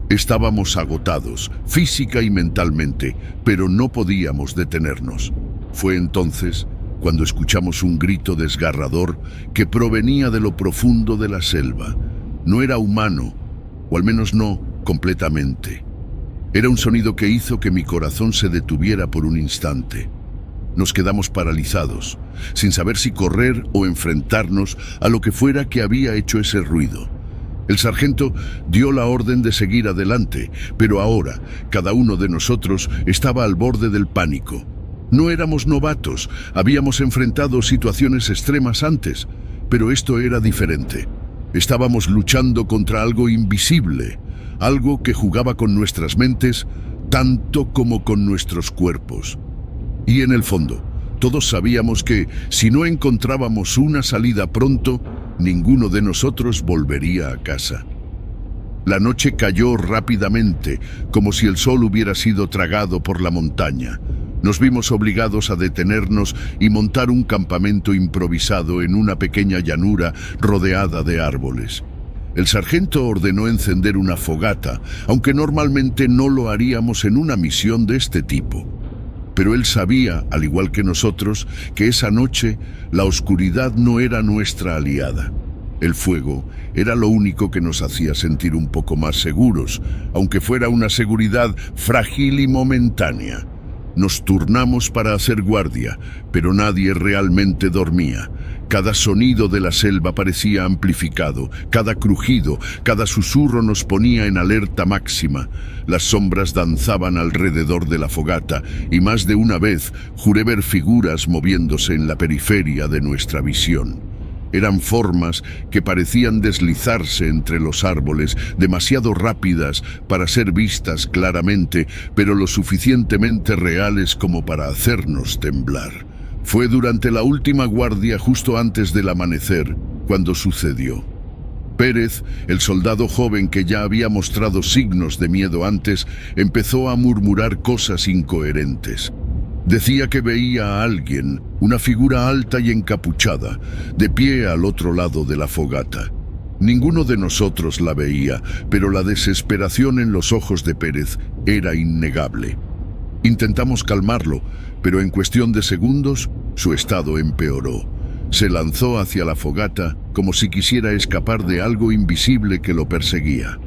Estábamos agotados, física y mentalmente, pero no podíamos detenernos. Fue entonces cuando escuchamos un grito desgarrador que provenía de lo profundo de la selva. No era humano, o al menos no completamente. Era un sonido que hizo que mi corazón se detuviera por un instante. Nos quedamos paralizados, sin saber si correr o enfrentarnos a lo que fuera que había hecho ese ruido. El sargento dio la orden de seguir adelante, pero ahora cada uno de nosotros estaba al borde del pánico. No éramos novatos, habíamos enfrentado situaciones extremas antes, pero esto era diferente. Estábamos luchando contra algo invisible, algo que jugaba con nuestras mentes tanto como con nuestros cuerpos. Y en el fondo, todos sabíamos que si no encontrábamos una salida pronto, ninguno de nosotros volvería a casa. La noche cayó rápidamente, como si el sol hubiera sido tragado por la montaña. Nos vimos obligados a detenernos y montar un campamento improvisado en una pequeña llanura rodeada de árboles. El sargento ordenó encender una fogata, aunque normalmente no lo haríamos en una misión de este tipo. Pero él sabía, al igual que nosotros, que esa noche la oscuridad no era nuestra aliada. El fuego era lo único que nos hacía sentir un poco más seguros, aunque fuera una seguridad frágil y momentánea. Nos turnamos para hacer guardia, pero nadie realmente dormía. Cada sonido de la selva parecía amplificado, cada crujido, cada susurro nos ponía en alerta máxima. Las sombras danzaban alrededor de la fogata y más de una vez juré ver figuras moviéndose en la periferia de nuestra visión. Eran formas que parecían deslizarse entre los árboles, demasiado rápidas para ser vistas claramente, pero lo suficientemente reales como para hacernos temblar. Fue durante la última guardia, justo antes del amanecer, cuando sucedió. Pérez, el soldado joven que ya había mostrado signos de miedo antes, empezó a murmurar cosas incoherentes. Decía que veía a alguien, una figura alta y encapuchada, de pie al otro lado de la fogata. Ninguno de nosotros la veía, pero la desesperación en los ojos de Pérez era innegable. Intentamos calmarlo, pero en cuestión de segundos su estado empeoró. Se lanzó hacia la fogata como si quisiera escapar de algo invisible que lo perseguía.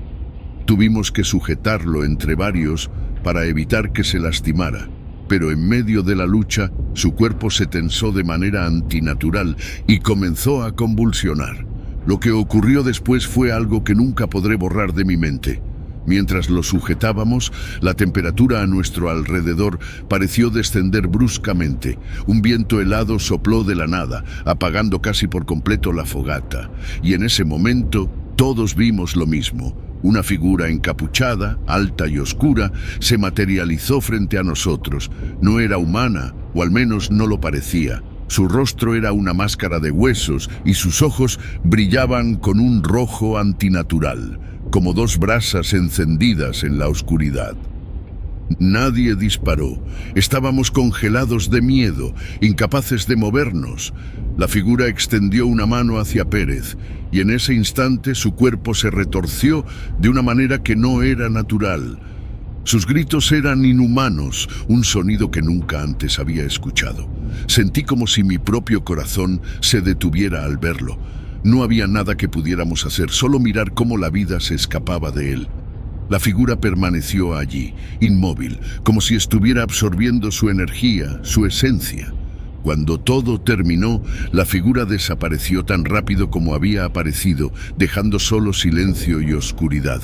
Tuvimos que sujetarlo entre varios para evitar que se lastimara. Pero en medio de la lucha, su cuerpo se tensó de manera antinatural y comenzó a convulsionar. Lo que ocurrió después fue algo que nunca podré borrar de mi mente. Mientras lo sujetábamos, la temperatura a nuestro alrededor pareció descender bruscamente. Un viento helado sopló de la nada, apagando casi por completo la fogata. Y en ese momento, todos vimos lo mismo. Una figura encapuchada, alta y oscura, se materializó frente a nosotros. No era humana, o al menos no lo parecía. Su rostro era una máscara de huesos y sus ojos brillaban con un rojo antinatural, como dos brasas encendidas en la oscuridad. Nadie disparó. Estábamos congelados de miedo, incapaces de movernos. La figura extendió una mano hacia Pérez, y en ese instante su cuerpo se retorció de una manera que no era natural. Sus gritos eran inhumanos, un sonido que nunca antes había escuchado. Sentí como si mi propio corazón se detuviera al verlo. No había nada que pudiéramos hacer, solo mirar cómo la vida se escapaba de él. La figura permaneció allí, inmóvil, como si estuviera absorbiendo su energía, su esencia. Cuando todo terminó, la figura desapareció tan rápido como había aparecido, dejando solo silencio y oscuridad.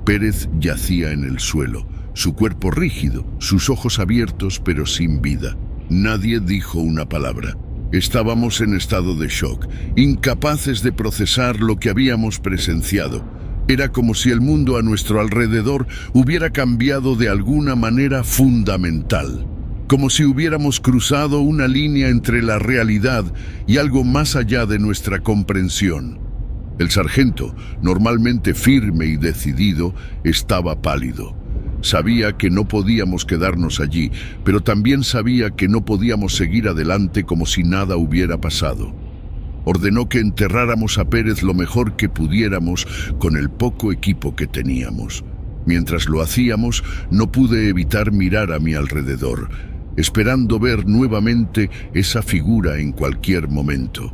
Pérez yacía en el suelo, su cuerpo rígido, sus ojos abiertos pero sin vida. Nadie dijo una palabra. Estábamos en estado de shock, incapaces de procesar lo que habíamos presenciado. Era como si el mundo a nuestro alrededor hubiera cambiado de alguna manera fundamental. Como si hubiéramos cruzado una línea entre la realidad y algo más allá de nuestra comprensión. El sargento, normalmente firme y decidido, estaba pálido. Sabía que no podíamos quedarnos allí, pero también sabía que no podíamos seguir adelante como si nada hubiera pasado. Ordenó que enterráramos a Pérez lo mejor que pudiéramos con el poco equipo que teníamos. Mientras lo hacíamos, no pude evitar mirar a mi alrededor, esperando ver nuevamente esa figura en cualquier momento.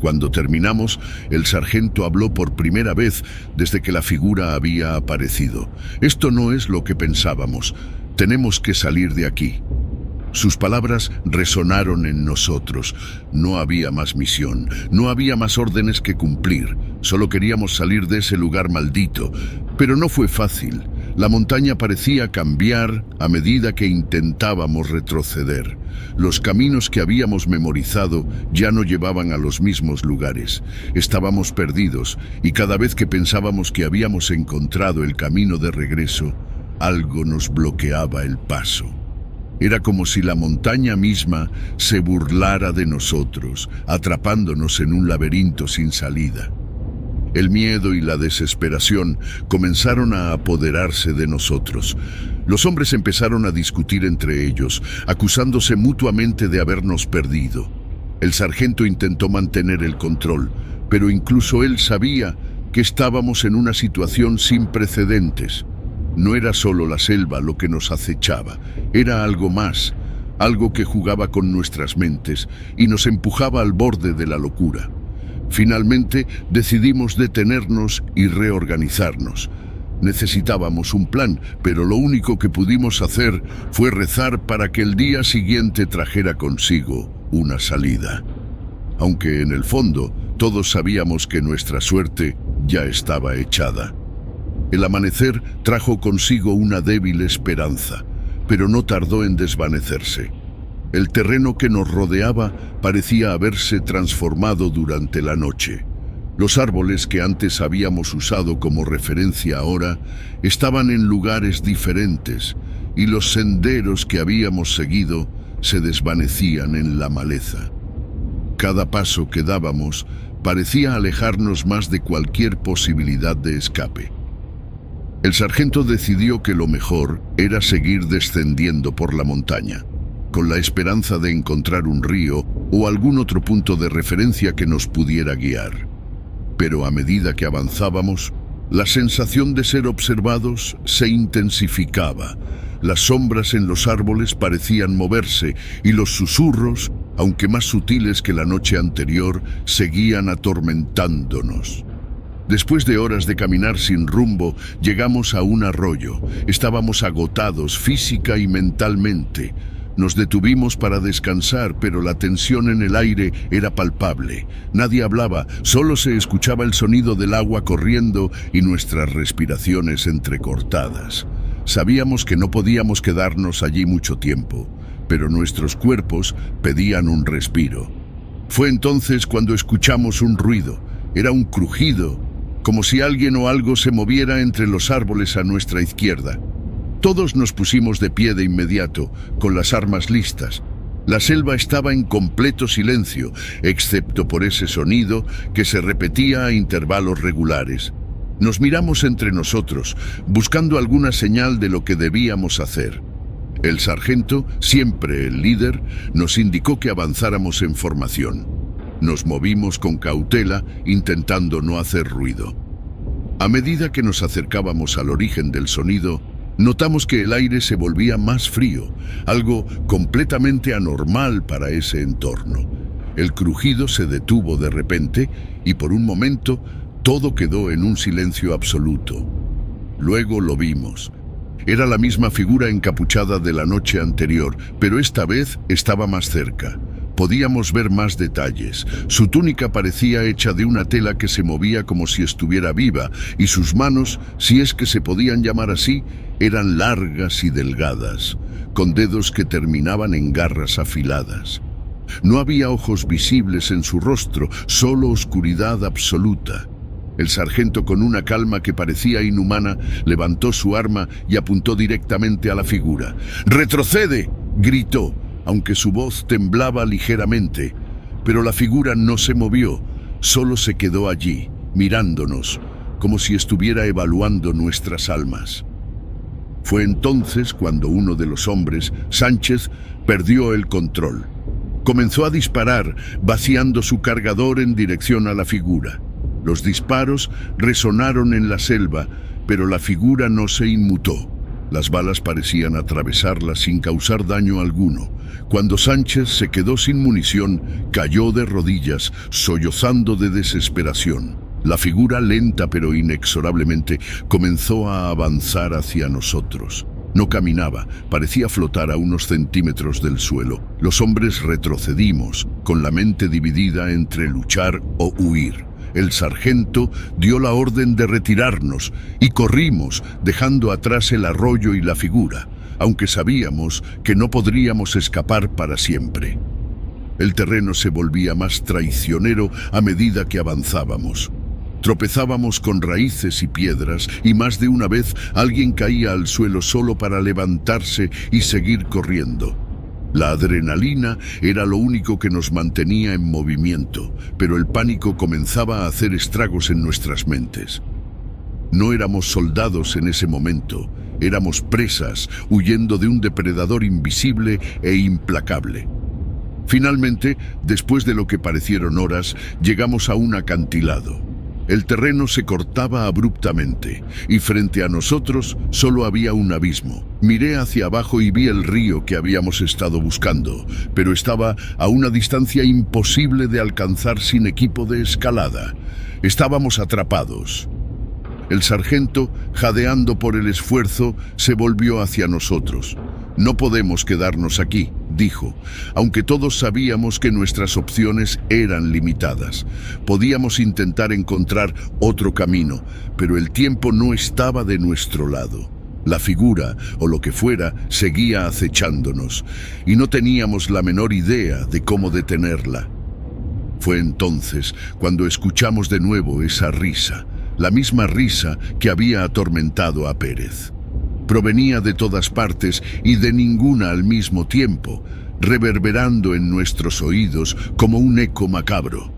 Cuando terminamos, el sargento habló por primera vez desde que la figura había aparecido. Esto no es lo que pensábamos. Tenemos que salir de aquí. Sus palabras resonaron en nosotros. No había más misión, no había más órdenes que cumplir. Solo queríamos salir de ese lugar maldito. Pero no fue fácil. La montaña parecía cambiar a medida que intentábamos retroceder. Los caminos que habíamos memorizado ya no llevaban a los mismos lugares. Estábamos perdidos y cada vez que pensábamos que habíamos encontrado el camino de regreso, algo nos bloqueaba el paso. Era como si la montaña misma se burlara de nosotros, atrapándonos en un laberinto sin salida. El miedo y la desesperación comenzaron a apoderarse de nosotros. Los hombres empezaron a discutir entre ellos, acusándose mutuamente de habernos perdido. El sargento intentó mantener el control, pero incluso él sabía que estábamos en una situación sin precedentes. No era solo la selva lo que nos acechaba, era algo más, algo que jugaba con nuestras mentes y nos empujaba al borde de la locura. Finalmente decidimos detenernos y reorganizarnos. Necesitábamos un plan, pero lo único que pudimos hacer fue rezar para que el día siguiente trajera consigo una salida. Aunque en el fondo todos sabíamos que nuestra suerte ya estaba echada. El amanecer trajo consigo una débil esperanza, pero no tardó en desvanecerse. El terreno que nos rodeaba parecía haberse transformado durante la noche. Los árboles que antes habíamos usado como referencia ahora estaban en lugares diferentes y los senderos que habíamos seguido se desvanecían en la maleza. Cada paso que dábamos parecía alejarnos más de cualquier posibilidad de escape. El sargento decidió que lo mejor era seguir descendiendo por la montaña, con la esperanza de encontrar un río o algún otro punto de referencia que nos pudiera guiar. Pero a medida que avanzábamos, la sensación de ser observados se intensificaba. Las sombras en los árboles parecían moverse y los susurros, aunque más sutiles que la noche anterior, seguían atormentándonos. Después de horas de caminar sin rumbo, llegamos a un arroyo. Estábamos agotados física y mentalmente. Nos detuvimos para descansar, pero la tensión en el aire era palpable. Nadie hablaba, solo se escuchaba el sonido del agua corriendo y nuestras respiraciones entrecortadas. Sabíamos que no podíamos quedarnos allí mucho tiempo, pero nuestros cuerpos pedían un respiro. Fue entonces cuando escuchamos un ruido. Era un crujido, como si alguien o algo se moviera entre los árboles a nuestra izquierda. Todos nos pusimos de pie de inmediato, con las armas listas. La selva estaba en completo silencio, excepto por ese sonido que se repetía a intervalos regulares. Nos miramos entre nosotros, buscando alguna señal de lo que debíamos hacer. El sargento, siempre el líder, nos indicó que avanzáramos en formación. Nos movimos con cautela, intentando no hacer ruido. A medida que nos acercábamos al origen del sonido, notamos que el aire se volvía más frío, algo completamente anormal para ese entorno. El crujido se detuvo de repente y por un momento todo quedó en un silencio absoluto. Luego lo vimos. Era la misma figura encapuchada de la noche anterior, pero esta vez estaba más cerca. Podíamos ver más detalles. Su túnica parecía hecha de una tela que se movía como si estuviera viva, y sus manos, si es que se podían llamar así, eran largas y delgadas, con dedos que terminaban en garras afiladas. No había ojos visibles en su rostro, solo oscuridad absoluta. El sargento, con una calma que parecía inhumana, levantó su arma y apuntó directamente a la figura. ¡Retrocede!, gritó, aunque su voz temblaba ligeramente. Pero la figura no se movió, solo se quedó allí, mirándonos, como si estuviera evaluando nuestras almas. Fue entonces cuando uno de los hombres, Sánchez, perdió el control. Comenzó a disparar, vaciando su cargador en dirección a la figura. Los disparos resonaron en la selva, pero la figura no se inmutó. Las balas parecían atravesarla sin causar daño alguno. Cuando Sánchez se quedó sin munición, cayó de rodillas, sollozando de desesperación. La figura, lenta pero inexorablemente, comenzó a avanzar hacia nosotros. No caminaba, parecía flotar a unos centímetros del suelo. Los hombres retrocedimos, con la mente dividida entre luchar o huir. El sargento dio la orden de retirarnos y corrimos, dejando atrás el arroyo y la figura, aunque sabíamos que no podríamos escapar para siempre. El terreno se volvía más traicionero a medida que avanzábamos. Tropezábamos con raíces y piedras y más de una vez alguien caía al suelo solo para levantarse y seguir corriendo. La adrenalina era lo único que nos mantenía en movimiento, pero el pánico comenzaba a hacer estragos en nuestras mentes. No éramos soldados en ese momento, éramos presas, huyendo de un depredador invisible e implacable. Finalmente, después de lo que parecieron horas, llegamos a un acantilado. El terreno se cortaba abruptamente y frente a nosotros solo había un abismo. Miré hacia abajo y vi el río que habíamos estado buscando, pero estaba a una distancia imposible de alcanzar sin equipo de escalada. Estábamos atrapados. El sargento, jadeando por el esfuerzo, se volvió hacia nosotros. «No podemos quedarnos aquí», dijo, aunque todos sabíamos que nuestras opciones eran limitadas. Podíamos intentar encontrar otro camino, pero el tiempo no estaba de nuestro lado. La figura, o lo que fuera, seguía acechándonos, y no teníamos la menor idea de cómo detenerla. Fue entonces cuando escuchamos de nuevo esa risa, la misma risa que había atormentado a Pérez. Provenía de todas partes y de ninguna al mismo tiempo, reverberando en nuestros oídos como un eco macabro.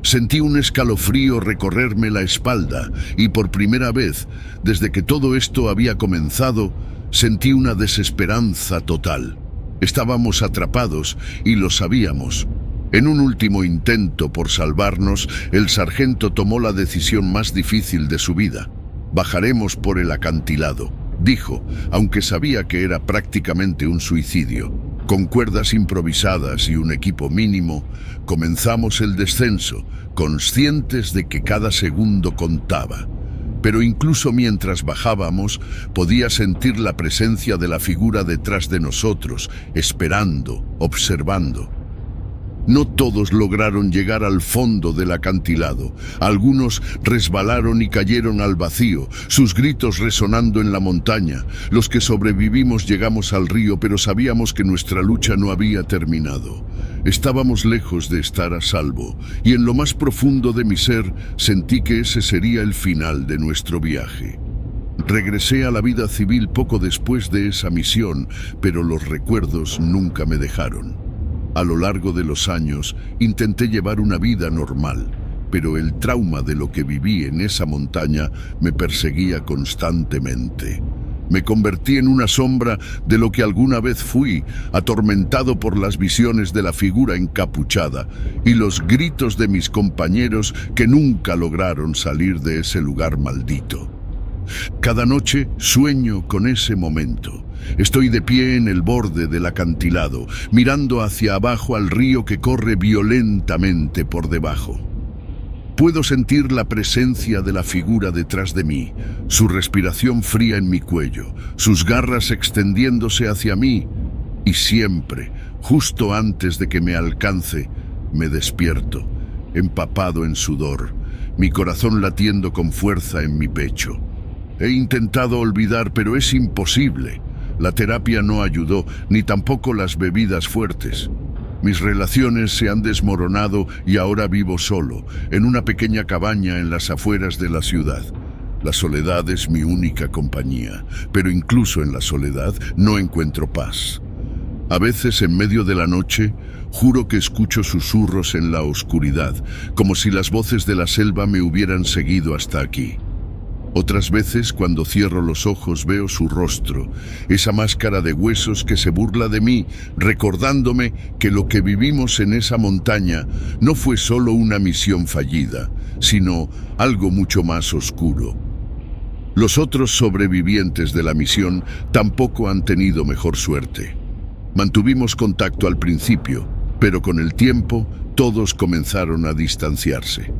Sentí un escalofrío recorrerme la espalda y por primera vez, desde que todo esto había comenzado, sentí una desesperanza total. Estábamos atrapados y lo sabíamos. En un último intento por salvarnos, el sargento tomó la decisión más difícil de su vida. «Bajaremos por el acantilado», dijo, aunque sabía que era prácticamente un suicidio. Con cuerdas improvisadas y un equipo mínimo, comenzamos el descenso, conscientes de que cada segundo contaba. Pero incluso mientras bajábamos, podía sentir la presencia de la figura detrás de nosotros, esperando, observando. No todos lograron llegar al fondo del acantilado. Algunos resbalaron y cayeron al vacío, sus gritos resonando en la montaña. Los que sobrevivimos llegamos al río, pero sabíamos que nuestra lucha no había terminado. Estábamos lejos de estar a salvo, y en lo más profundo de mi ser sentí que ese sería el final de nuestro viaje. Regresé a la vida civil poco después de esa misión, pero los recuerdos nunca me dejaron. A lo largo de los años intenté llevar una vida normal, pero el trauma de lo que viví en esa montaña me perseguía constantemente. Me convertí en una sombra de lo que alguna vez fui, atormentado por las visiones de la figura encapuchada y los gritos de mis compañeros que nunca lograron salir de ese lugar maldito. Cada noche sueño con ese momento. Estoy de pie en el borde del acantilado, mirando hacia abajo al río que corre violentamente por debajo. Puedo sentir la presencia de la figura detrás de mí, su respiración fría en mi cuello, sus garras extendiéndose hacia mí, y siempre, justo antes de que me alcance, me despierto, empapado en sudor, mi corazón latiendo con fuerza en mi pecho. He intentado olvidar, pero es imposible. La terapia no ayudó, ni tampoco las bebidas fuertes. Mis relaciones se han desmoronado y ahora vivo solo, en una pequeña cabaña en las afueras de la ciudad. La soledad es mi única compañía, pero incluso en la soledad no encuentro paz. A veces, en medio de la noche, juro que escucho susurros en la oscuridad, como si las voces de la selva me hubieran seguido hasta aquí. Otras veces, cuando cierro los ojos, veo su rostro, esa máscara de huesos que se burla de mí, recordándome que lo que vivimos en esa montaña no fue solo una misión fallida, sino algo mucho más oscuro. Los otros sobrevivientes de la misión tampoco han tenido mejor suerte. Mantuvimos contacto al principio, pero con el tiempo todos comenzaron a distanciarse.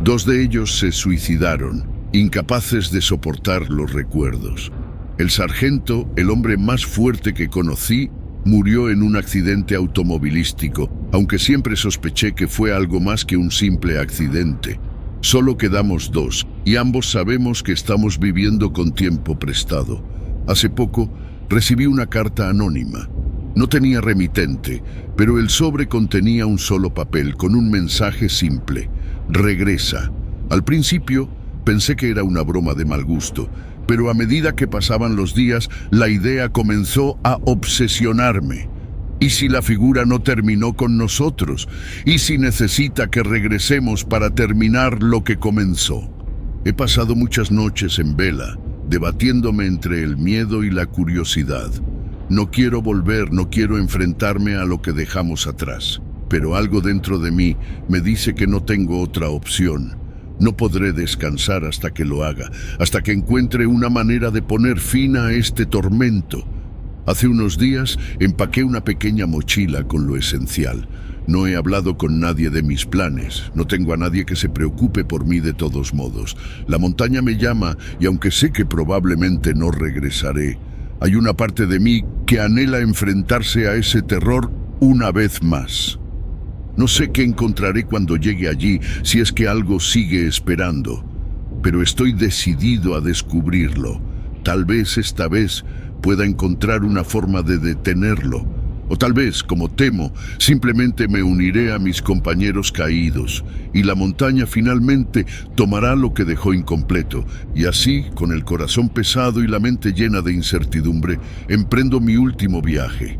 2 de ellos se suicidaron, incapaces de soportar los recuerdos. El sargento, el hombre más fuerte que conocí, murió en un accidente automovilístico, aunque siempre sospeché que fue algo más que un simple accidente. Solo quedamos 2, y ambos sabemos que estamos viviendo con tiempo prestado. Hace poco recibí una carta anónima. No tenía remitente, pero el sobre contenía un solo papel con un mensaje simple: regresa. Al principio pensé que era una broma de mal gusto, pero a medida que pasaban los días, la idea comenzó a obsesionarme. ¿Y si la figura no terminó con nosotros? ¿Y si necesita que regresemos para terminar lo que comenzó? He pasado muchas noches en vela, debatiéndome entre el miedo y la curiosidad. No quiero volver, no quiero enfrentarme a lo que dejamos atrás, pero algo dentro de mí me dice que no tengo otra opción. No podré descansar hasta que lo haga, hasta que encuentre una manera de poner fin a este tormento. Hace unos días empaqué una pequeña mochila con lo esencial. No he hablado con nadie de mis planes, no tengo a nadie que se preocupe por mí de todos modos. La montaña me llama y aunque sé que probablemente no regresaré, hay una parte de mí que anhela enfrentarse a ese terror una vez más. No sé qué encontraré cuando llegue allí, si es que algo sigue esperando, pero estoy decidido a descubrirlo. Tal vez esta vez pueda encontrar una forma de detenerlo, o tal vez, como temo, simplemente me uniré a mis compañeros caídos, y la montaña finalmente tomará lo que dejó incompleto, y así, con el corazón pesado y la mente llena de incertidumbre, emprendo mi último viaje.